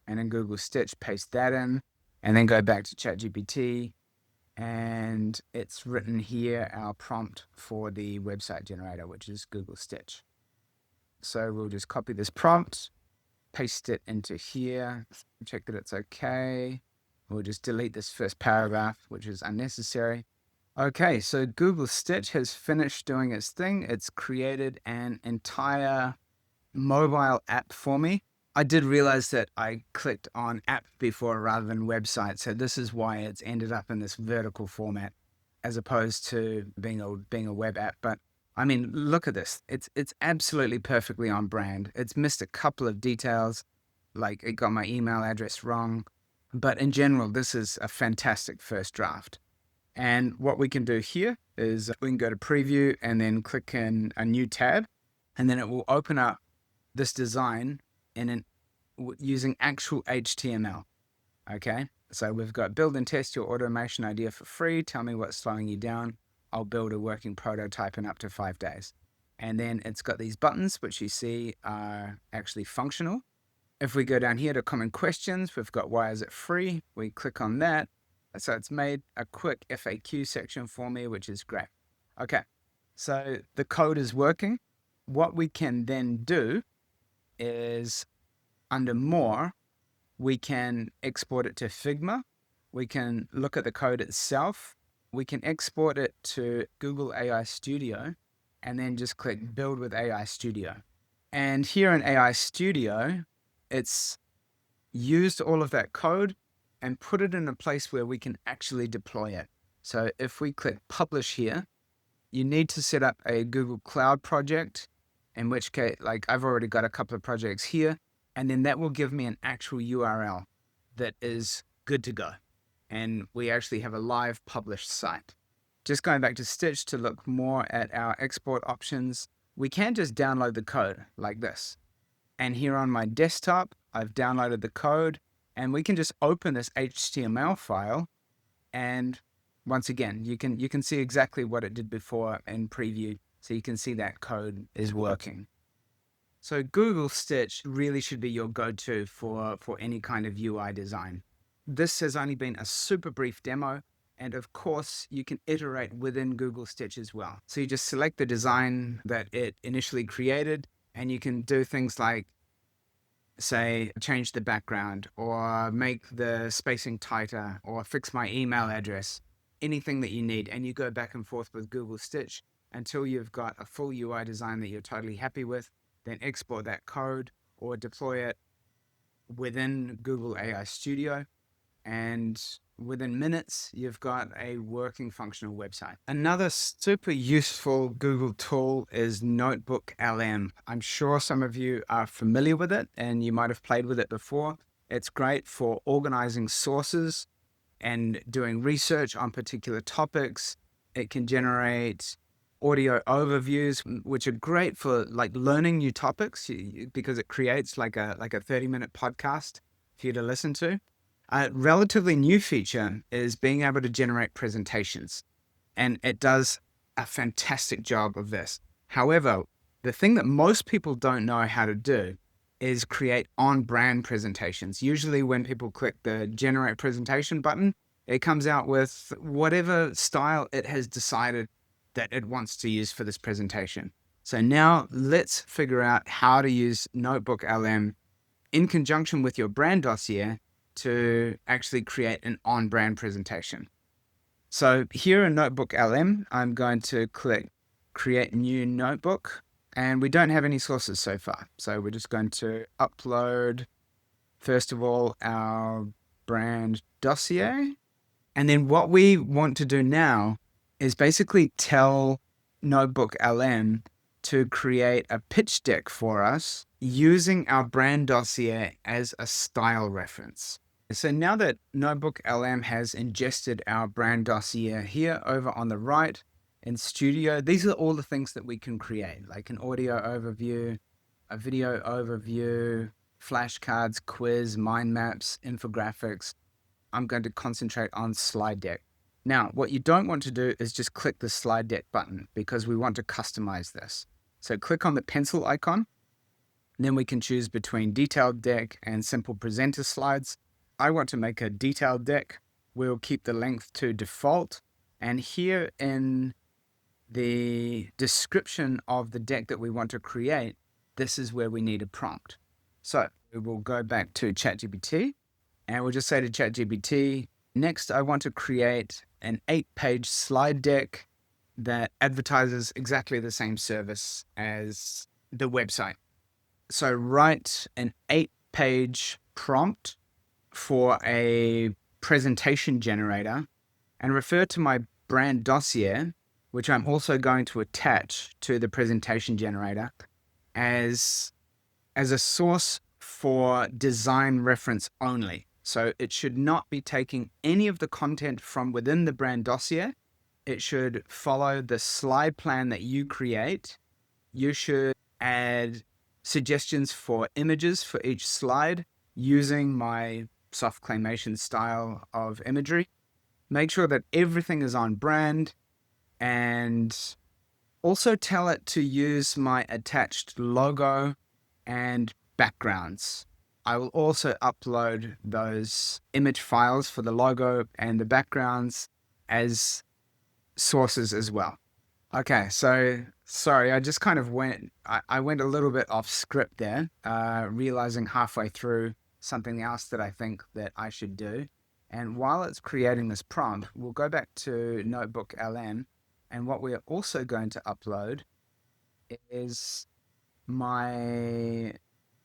and in Google Stitch, paste that in, and then go back to ChatGPT, and it's written here, our prompt for the website generator, which is Google Stitch. So we'll just copy this prompt, paste it into here, check that it's okay. We'll just delete this first paragraph, which is unnecessary. Okay, so Google Stitch has finished doing its thing. It's created an entire mobile app for me. I did realize that I clicked on app before rather than website, so this is why it's ended up in this vertical format as opposed to being a web app. But I mean, look at this. It's absolutely perfectly on brand. It's missed a couple of details, like it got my email address wrong. But in general, this is a fantastic first draft. And what we can do here is we can go to preview and then click in a new tab, and then it will open up this design using actual HTML. Okay, so we've got build and test your automation idea for free. Tell me what's slowing you down. I'll build a working prototype in up to 5 days. And then it's got these buttons, which you see are actually functional. If we go down here to common questions, we've got why is it free? We click on that. So it's made a quick FAQ section for me, which is great. Okay, so the code is working. What we can then do is under more, we can export it to Figma. We can look at the code itself. We can export it to Google AI Studio and then just click Build with AI Studio. And here in AI Studio, it's used all of that code and put it in a place where we can actually deploy it. So if we click Publish here, you need to set up a Google Cloud project, in which case, like I've already got a couple of projects here, and then that will give me an actual URL that is good to go. And we actually have a live published site. Just going back to Stitch to look more at our export options, we can just download the code like this. And here on my desktop, I've downloaded the code, and we can just open this HTML file. And once again, you can see exactly what it did before in preview. So you can see that code is working. So Google Stitch really should be your go-to for any kind of UI design. This has only been a super brief demo, and of course you can iterate within Google Stitch as well. So you just select the design that it initially created, and you can do things like, say, change the background or make the spacing tighter or fix my email address, anything that you need. And you go back and forth with Google Stitch until you've got a full UI design that you're totally happy with. Then export that code or deploy it within Google AI Studio. And within minutes, you've got a working functional website. Another super useful Google tool is NotebookLM. I'm sure some of you are familiar with it and you might have played with it before. It's great for organizing sources and doing research on particular topics. It can generate audio overviews, which are great for like learning new topics because it creates like a 30-minute podcast for you to listen to. A relatively new feature is being able to generate presentations, and it does a fantastic job of this. However, the thing that most people don't know how to do is create on-brand presentations. Usually when people click the generate presentation button, it comes out with whatever style it has decided that it wants to use for this presentation. So now let's figure out how to use NotebookLM in conjunction with your Brand Dossier to actually create an on-brand presentation. So here in NotebookLM, I'm going to click Create New Notebook, and we don't have any sources so far. So we're just going to upload, first of all, our brand dossier. And then what we want to do now is basically tell NotebookLM to create a pitch deck for us using our brand dossier as a style reference. So now that NotebookLM has ingested our brand dossier here over on the right in Studio, these are all the things that we can create, like an audio overview, a video overview, flashcards, quiz, mind maps, infographics. I'm going to concentrate on slide deck. Now, what you don't want to do is just click the slide deck button because we want to customize this. So click on the pencil icon. Then we can choose between detailed deck and simple presenter slides. I want to make a detailed deck. We'll keep the length to default. And here in the description of the deck that we want to create, this is where we need a prompt. So we will go back to ChatGPT and we'll just say to ChatGPT, next I want to create an 8-page slide deck that advertises exactly the same service as the website. So write an 8-page prompt for a presentation generator and refer to my brand dossier, which I'm also going to attach to the presentation generator as a source for design reference only. So it should not be taking any of the content from within the brand dossier. It should follow the slide plan that you create. You should add suggestions for images for each slide using my soft claymation style of imagery. Make sure that everything is on brand, and also tell it to use my attached logo and backgrounds. I will also upload those image files for the logo and the backgrounds as sources as well. Okay, so sorry, I just kind of I went a little bit off script there, realizing halfway through something else that I think that I should do. And while it's creating this prompt, we'll go back to NotebookLM, and what we are also going to upload is my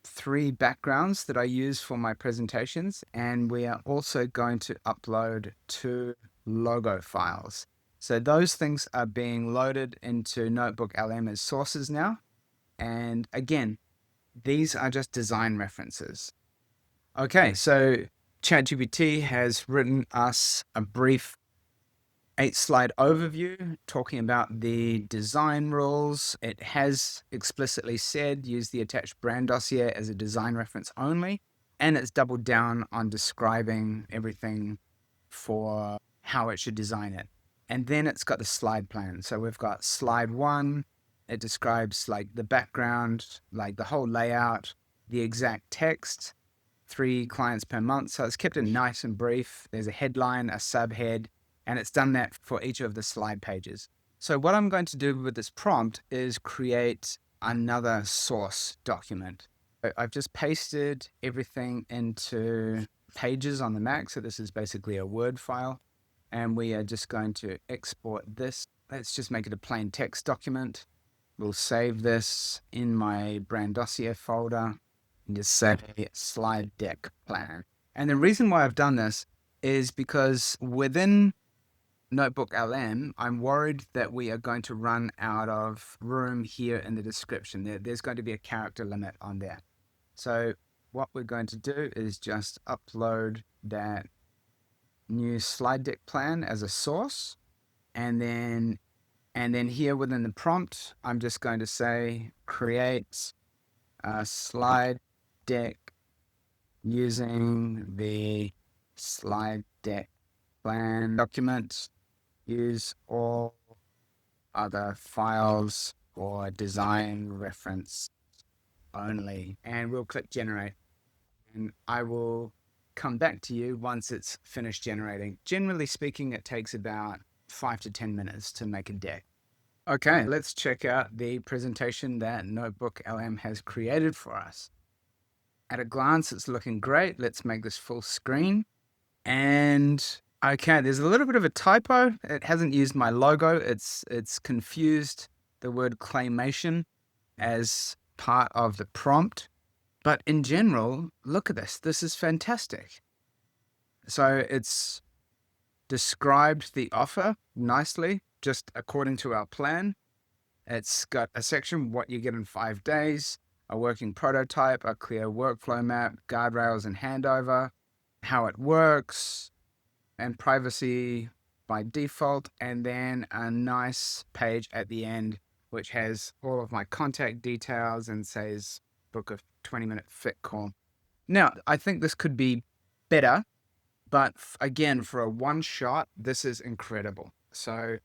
3 backgrounds that I use for my presentations, and we are also going to upload 2 logo files. So those things are being loaded into NotebookLM as sources now. And again, these are just design references. Okay, so ChatGPT has written us a brief 8-slide overview talking about the design rules. It has explicitly said use the attached brand dossier as a design reference only, and it's doubled down on describing everything for how it should design it. And then it's got the slide plan. So we've got slide 1. It describes like the background, like the whole layout, the exact text, 3 clients per month. So it's kept it nice and brief. There's a headline, a subhead, and it's done that for each of the slide pages. So what I'm going to do with this prompt is create another source document. I've just pasted everything into Pages on the Mac. So this is basically a Word file. And we are just going to export this. Let's just make it a plain text document. We'll save this in my brand dossier folder and just say slide deck plan. And the reason why I've done this is because within NotebookLM, I'm worried that we are going to run out of room here in the description. There's going to be a character limit on there. So what we're going to do is just upload that new slide deck plan as a source, and then here within the prompt, I'm just going to say create a slide deck using the slide deck plan document. Use all other files for design reference only, and we'll click generate, and I will come back to you once it's finished generating. Generally speaking, it takes about 5 to 10 minutes to make a deck. Okay, let's check out the presentation that NotebookLM has created for us. At a glance, it's looking great. Let's make this full screen. And Okay, there's a little bit of a typo. It hasn't used my logo. It's confused the word claymation as part of the prompt. But in general, look at this. This is fantastic. So it's described the offer nicely, just according to our plan. It's got a section, what you get in 5 days, a working prototype, a clear workflow map, guardrails and handover, how it works, and privacy by default, and then a nice page at the end, which has all of my contact details and says book a 20-minute fit call. Now, I think this could be better, but again, for a one shot, this is incredible. So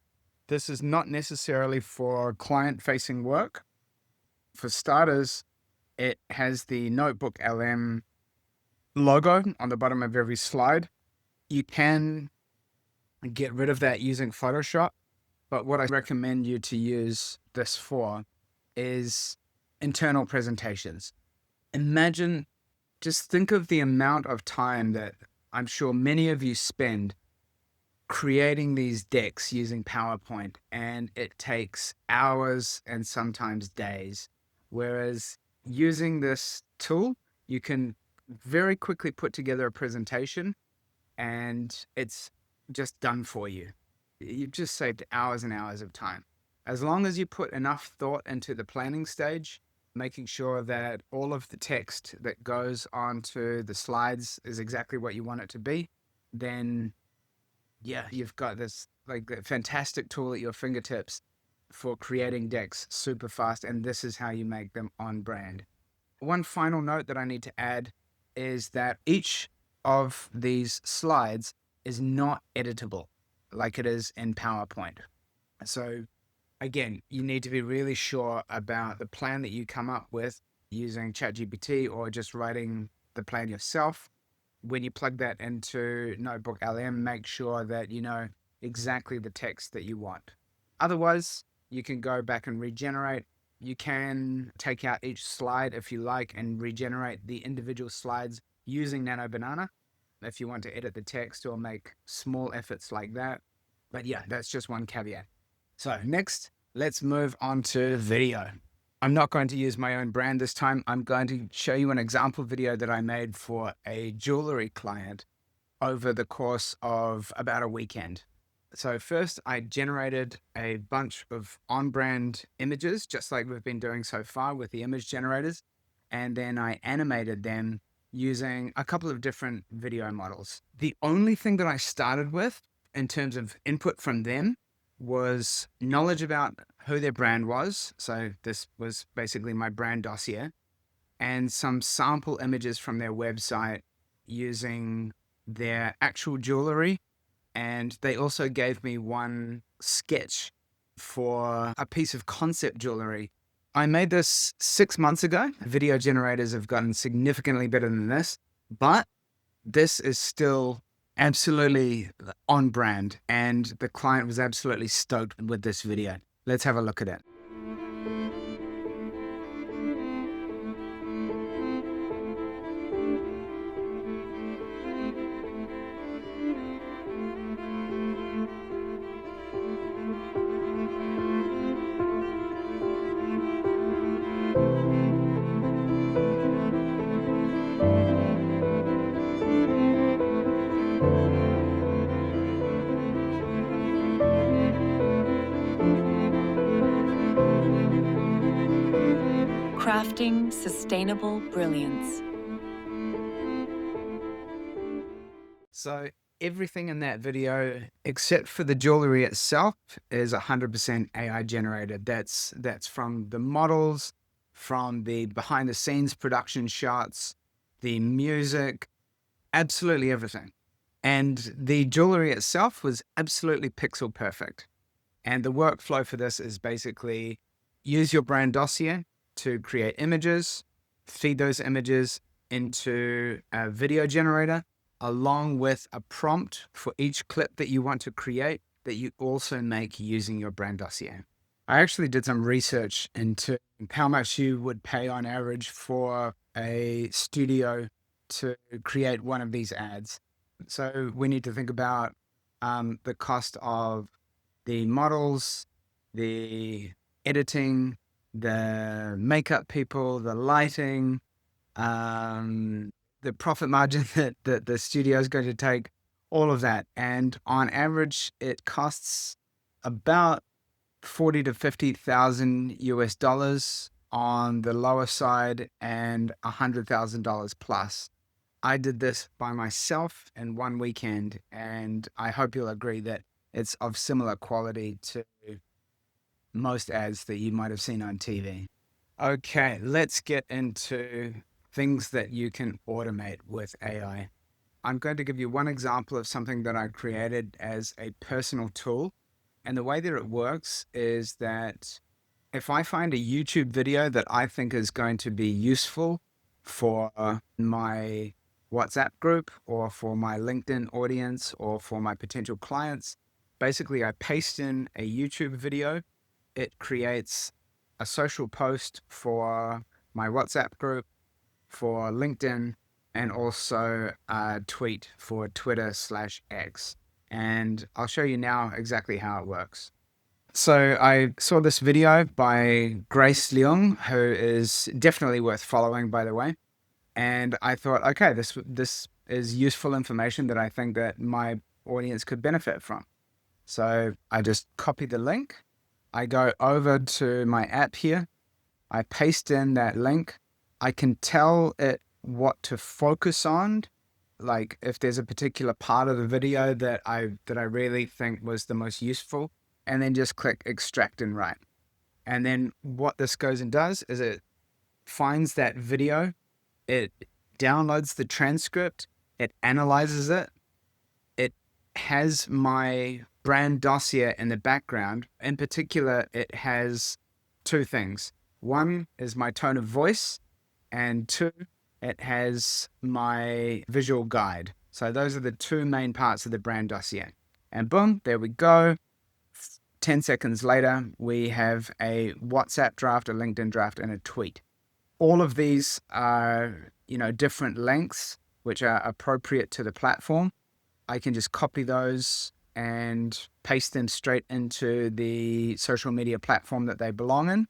this is not necessarily for client-facing work. For starters, it has the NotebookLM logo on the bottom of every slide. You can get rid of that using Photoshop, but what I recommend you to use this for is internal presentations. Imagine, just think of the amount of time that I'm sure many of you spend creating these decks using PowerPoint, and it takes hours and sometimes days. Whereas using this tool, you can very quickly put together a presentation and it's just done for you. You've just saved hours and hours of time. As long as you put enough thought into the planning stage, making sure that all of the text that goes onto the slides is exactly what you want it to be, then yeah, you've got this like a fantastic tool at your fingertips for creating decks super fast. And this is how you make them on brand. One final note that I need to add is that each of these slides is not editable like it is in PowerPoint. So again, you need to be really sure about the plan that you come up with using ChatGPT or just writing the plan yourself. When you plug that into NotebookLM, make sure that you know exactly the text that you want. Otherwise, you can go back and regenerate. You can take out each slide if you like and regenerate the individual slides using Nano Banana if you want to edit the text or make small efforts like that. But yeah, that's just one caveat. So next, let's move on to video. I'm not going to use my own brand this time. I'm going to show you an example video that I made for a jewelry client over the course of about a weekend. So first, I generated a bunch of on-brand images, just like we've been doing so far with the image generators. And then I animated them using a couple of different video models. The only thing that I started with in terms of input from them was knowledge about who their brand was. So this was basically my brand dossier, and some sample images from their website using their actual jewelry. And they also gave me one sketch for a piece of concept jewelry. I made this 6 months ago. Video generators have gotten significantly better than this, but this is still absolutely on brand, and the client was absolutely stoked with this video. Let's have a look at it. Crafting sustainable brilliance. So everything in that video, except for the jewelry itself, is 100% AI generated. That's from the models, from the behind the scenes production shots, the music, absolutely everything. And the jewelry itself was absolutely pixel perfect. And the workflow for this is basically use your brand dossier to create images, feed those images into a video generator, along with a prompt for each clip that you want to create that you also make using your brand dossier. I actually did some research into how much you would pay on average for a studio to create one of these ads. So we need to think about the cost of the models, the editing, the makeup people, the lighting, the profit margin that the studio is going to take, all of that. And on average, it costs about 40 to 50,000 US dollars on the lower side and $100,000 plus. I did this by myself in one weekend, and I hope you'll agree that it's of similar quality to most ads that you might have seen on TV. Okay, let's get into things that you can automate with AI. I'm going to give you one example of something that I created as a personal tool. And the way that it works is that if I find a YouTube video that I think is going to be useful for my WhatsApp group or for my LinkedIn audience or for my potential clients, basically I paste in a YouTube video. It creates a social post for my WhatsApp group, for LinkedIn, and also a tweet for Twitter/X. And I'll show you now exactly how it works. So I saw this video by Grace Leung, who is definitely worth following, by the way. And I thought, okay, this is useful information that I think that my audience could benefit from. So I just copy the link. I go over to my app here. I paste in that link. I can tell it what to focus on. Like if there's a particular part of the video that I really think was the most useful, and then just click extract and write. And then what this goes and does is it finds that video, it downloads the transcript, it analyzes it, it has my brand dossier in the background. In particular, it has two things. One is my tone of voice, and two, it has my visual guide. So those are the two main parts of the brand dossier. And boom, there we go. 10 seconds later, we have a WhatsApp draft, a LinkedIn draft, and a tweet. All of these are, different lengths, which are appropriate to the platform. I can just copy those and paste them straight into the social media platform that they belong in.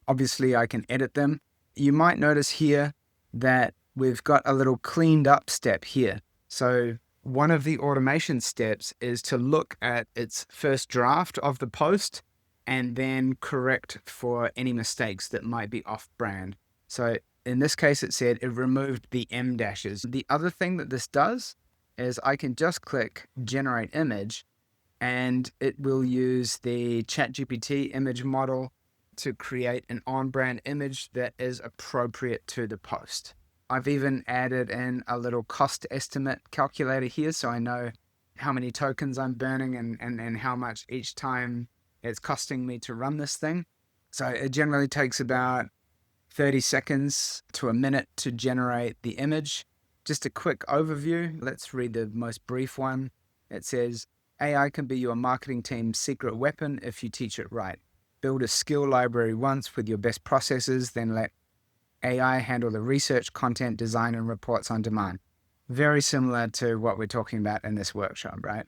Obviously, I can edit them. You might notice here that we've got a little cleaned up step here. So one of the automation steps is to look at its first draft of the post and then correct for any mistakes that might be off brand. So in this case, it said it removed the M dashes. The other thing that this does is I can just click generate image, and it will use the ChatGPT image model to create an on-brand image that is appropriate to the post. I've even added in a little cost estimate calculator here, so I know how many tokens I'm burning and how much each time it's costing me to run this thing. So it generally takes about 30 seconds to a minute to generate the image. Just a quick overview. Let's read the most brief one. It says, AI can be your marketing team's secret weapon if you teach it right. Build a skill library once with your best processes, then let AI handle the research, content, design, and reports on demand. Very similar to what we're talking about in this workshop, right?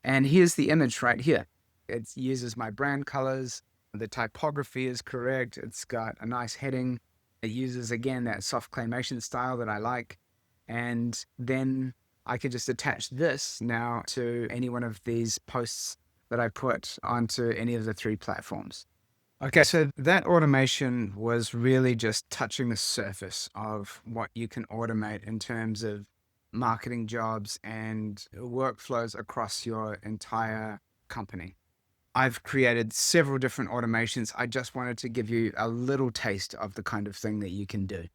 And here's the image right here. It uses my brand colors. The typography is correct. It's got a nice heading. It uses, again, that soft claymation style that I like. And then I can just attach this now to any one of these posts that I put onto any of the three platforms. Okay, so that automation was really just touching the surface of what you can automate in terms of marketing jobs and workflows across your entire company. I've created several different automations. I just wanted to give you a little taste of the kind of thing that you can do.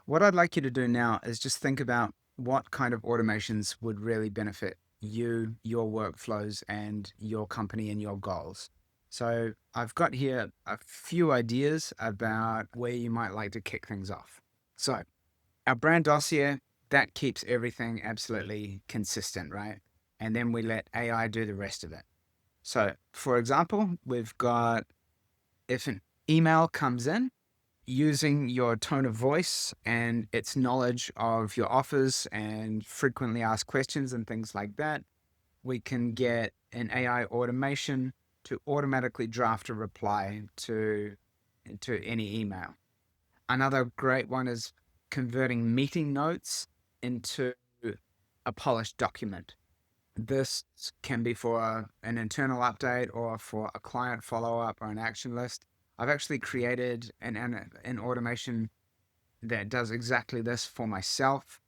What I'd like you to do now is just think about what kind of automations would really benefit you, your workflows, and your company and your goals. So I've got here a few ideas about where you might like to kick things off. So our brand dossier, that keeps everything absolutely consistent, right? And then we let AI do the rest of it. So for example, we've got, if an email comes in, using your tone of voice and its knowledge of your offers and frequently asked questions and things like that, we can get an AI automation to automatically draft a reply to any email. Another great one is converting meeting notes into a polished document. This can be for an internal update or for a client follow-up or an action list. I've actually created an automation that does exactly this for myself,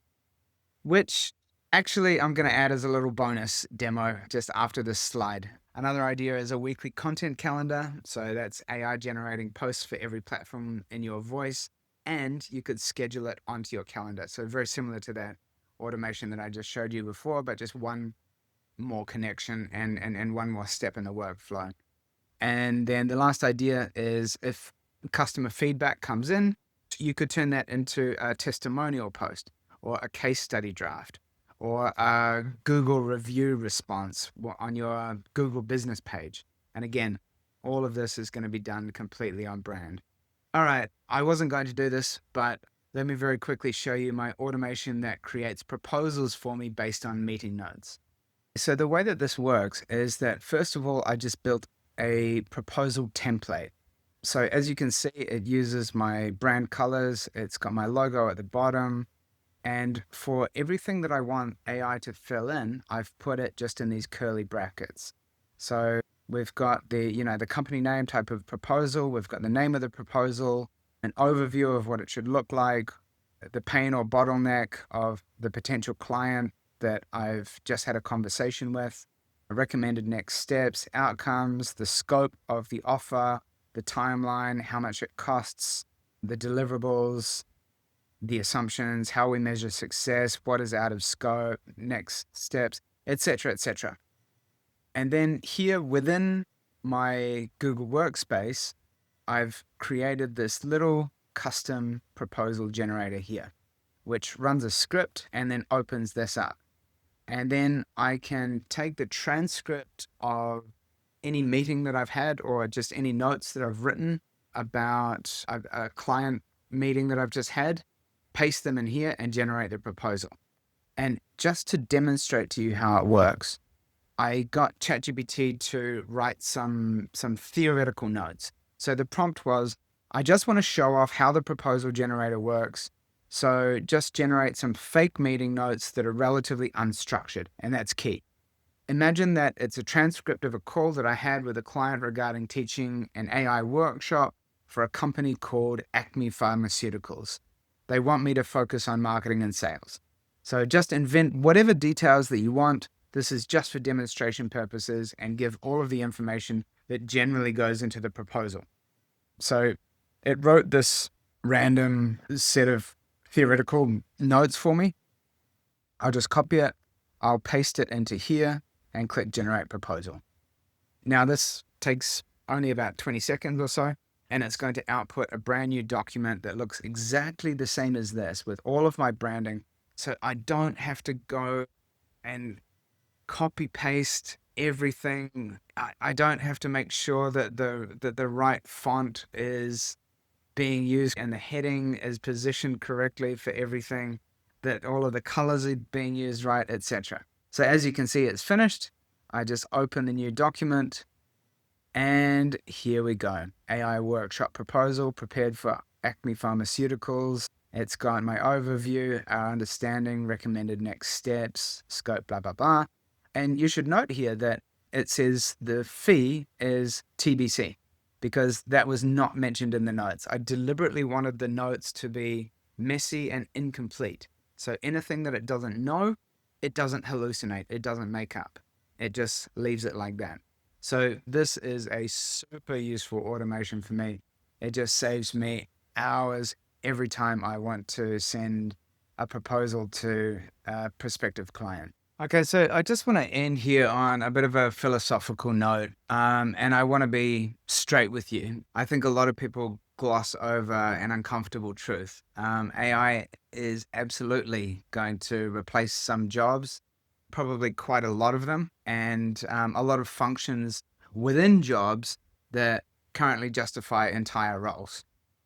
which actually I'm going to add as a little bonus demo just after this slide. Another idea is a weekly content calendar. So that's AI generating posts for every platform in your voice, and you could schedule it onto your calendar. So very similar to that automation that I just showed you before, but just one more connection and one more step in the workflow. And then the last idea is if customer feedback comes in, you could turn that into a testimonial post or a case study draft or a Google review response on your Google business page. And again, all of this is going to be done completely on brand. All right, I wasn't going to do this, but let me very quickly show you my automation that creates proposals for me based on meeting notes. So the way that this works is that, first of all, I just built a proposal template. So as you can see, it uses my brand colors. It's got my logo at the bottom. And for everything that I want AI to fill in, I've put it just in these curly brackets. So we've got the company name, type of proposal. We've got the name of the proposal, an overview of what it should look like, the pain or bottleneck of the potential client that I've just had a conversation with, recommended next steps, outcomes, the scope of the offer, the timeline, how much it costs, the deliverables, the assumptions, how we measure success, what is out of scope, next steps, etc., etc. And then here within my Google Workspace, I've created this little custom proposal generator here, which runs a script and then opens this up. And then I can take the transcript of any meeting that I've had or just any notes that I've written about a client meeting that I've just had, paste them in here and generate the proposal. And just to demonstrate to you how it works, I got ChatGPT to write some theoretical notes. So the prompt was, I just want to show off how the proposal generator works. So just generate some fake meeting notes that are relatively unstructured, and that's key. Imagine that it's a transcript of a call that I had with a client regarding teaching an AI workshop for a company called Acme Pharmaceuticals. They want me to focus on marketing and sales. So just invent whatever details that you want. This is just for demonstration purposes, and give all of the information that generally goes into the proposal. So it wrote this random set of theoretical notes for me. I'll just copy it. I'll paste it into here and click generate proposal. Now this takes only about 20 seconds or so, and it's going to output a brand new document that looks exactly the same as this with all of my branding. So I don't have to go and copy paste everything. I don't have to make sure that the right font is being used and the heading is positioned correctly for everything, that all of the colors are being used right, etc. So as you can see, it's finished. I just open the new document, and here we go. AI workshop proposal prepared for Acme Pharmaceuticals. It's got my overview, our understanding, recommended next steps, scope, blah, blah, blah. And you should note here that it says the fee is TBC, because that was not mentioned in the notes. I deliberately wanted the notes to be messy and incomplete. So anything that it doesn't know, it doesn't hallucinate, it doesn't make up. It just leaves it like that. So this is a super useful automation for me. It just saves me hours every time I want to send a proposal to a prospective client. Okay, so I just want to end here on a bit of a philosophical note, and I want to be straight with you. I think a lot of people gloss over an uncomfortable truth. AI is absolutely going to replace some jobs, probably quite a lot of them, and a lot of functions within jobs that currently justify entire roles.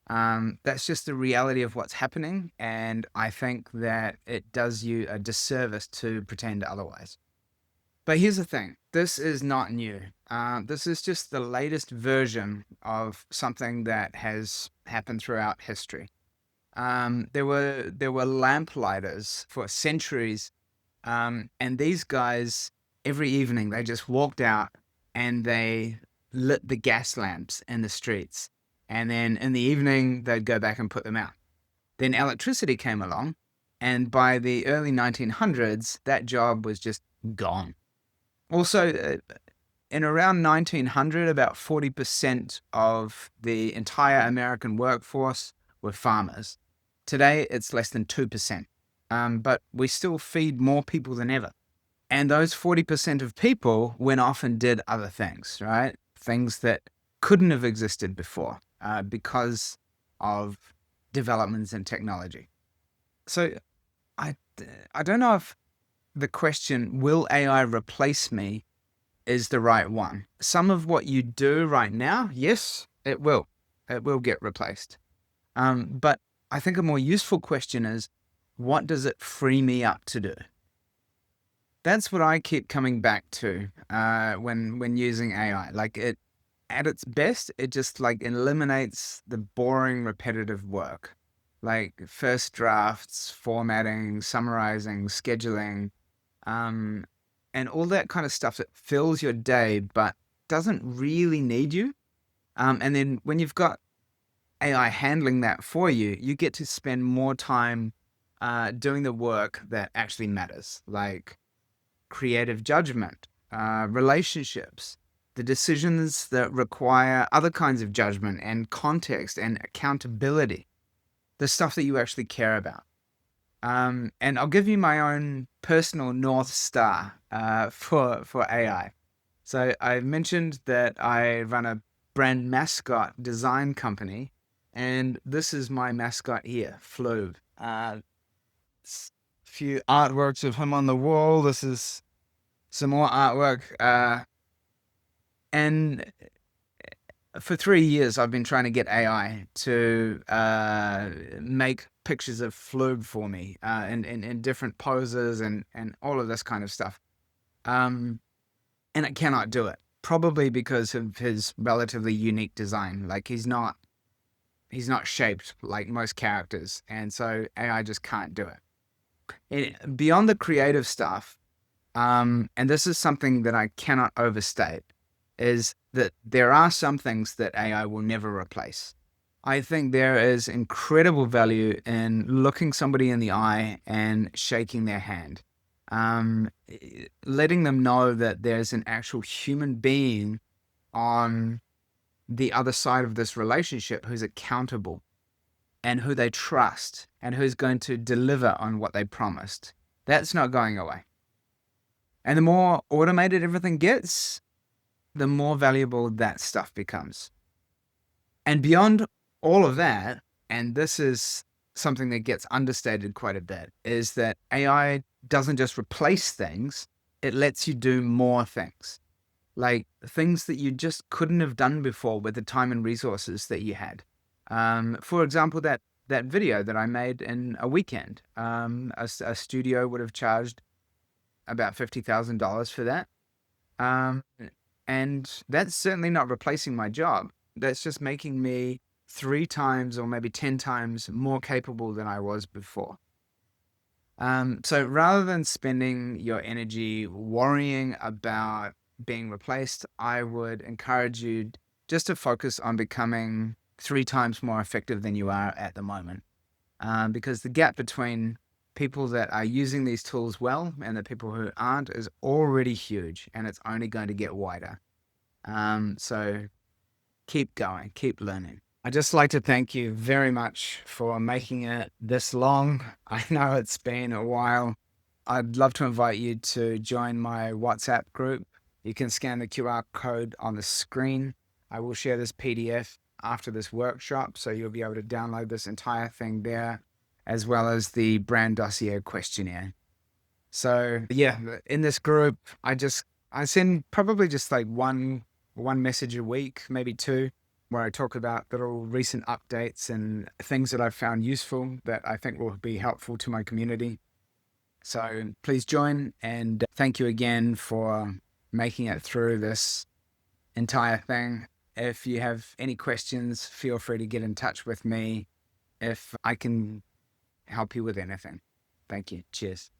That's just the reality of what's happening, and I think that it does you a disservice to pretend otherwise. But here's the thing, this is not new. This is just the latest version of something that has happened throughout history. There were lamplighters for centuries, and these guys every evening they just walked out and they lit the gas lamps in the streets, and then in the evening they'd go back and put them out. Then electricity came along, and by the early 1900s, that job was just gone. Also, in around 1900, about 40% of the entire American workforce were farmers. Today, it's less than 2%. But we still feed more people than ever. And those 40% of people went off and did other things, right? Things that couldn't have existed before because of developments in technology. So I don't know if the question, will AI replace me, is the right one. Some of what you do right now, yes, it will. It will get replaced. But I think a more useful question is, what does it free me up to do? That's what I keep coming back to when using AI. Like it, at its best, it just like eliminates the boring, repetitive work, like first drafts, formatting, summarizing, scheduling, and all that kind of stuff that fills your day, but doesn't really need you. And then when you've got AI handling that for you, you get to spend more time doing the work that actually matters, like creative judgment, relationships, the decisions that require other kinds of judgment and context and accountability, the stuff that you actually care about. And I'll give you my own personal North Star for AI. So I mentioned that I run a brand mascot design company, and this is my mascot here, Floob. A few artworks of him on the wall. This is some more artwork. And for 3 years, I've been trying to get AI to make pictures of Floob for me in different poses and all of this kind of stuff. And it cannot do it, probably because of his relatively unique design. Like he's not shaped like most characters, and so AI just can't do it. Beyond the creative stuff, and this is something that I cannot overstate, is that there are some things that AI will never replace. I think there is incredible value in looking somebody in the eye and shaking their hand, letting them know that there's an actual human being on the other side of this relationship who's accountable and who they trust and who's going to deliver on what they promised. That's not going away. And the more automated everything gets, the more valuable that stuff becomes. And beyond all of that, and this is something that gets understated quite a bit, is that AI doesn't just replace things, it lets you do more things. Like things that you just couldn't have done before with the time and resources that you had. For example, that video that I made in a weekend, a studio would have charged about $50,000 for that. And that's certainly not replacing my job. That's just making me 3 times or maybe 10 times more capable than I was before. So rather than spending your energy worrying about being replaced, I would encourage you just to focus on becoming 3 times more effective than you are at the moment. Because the gap between people that are using these tools well and the people who aren't is already huge, and it's only going to get wider. So keep going, keep learning. I'd just like to thank you very much for making it this long. I know it's been a while. I'd love to invite you to join my WhatsApp group. You can scan the QR code on the screen. I will share this PDF after this workshop, so you'll be able to download this entire thing there, as well as the Brand Dossier questionnaire. So yeah, in this group, I send probably just like one message a week, maybe 2, where I talk about little recent updates and things that I've found useful that I think will be helpful to my community. So please join, and thank you again for making it through this entire thing. If you have any questions, feel free to get in touch with me if I can help you with anything. Thank you. Cheers.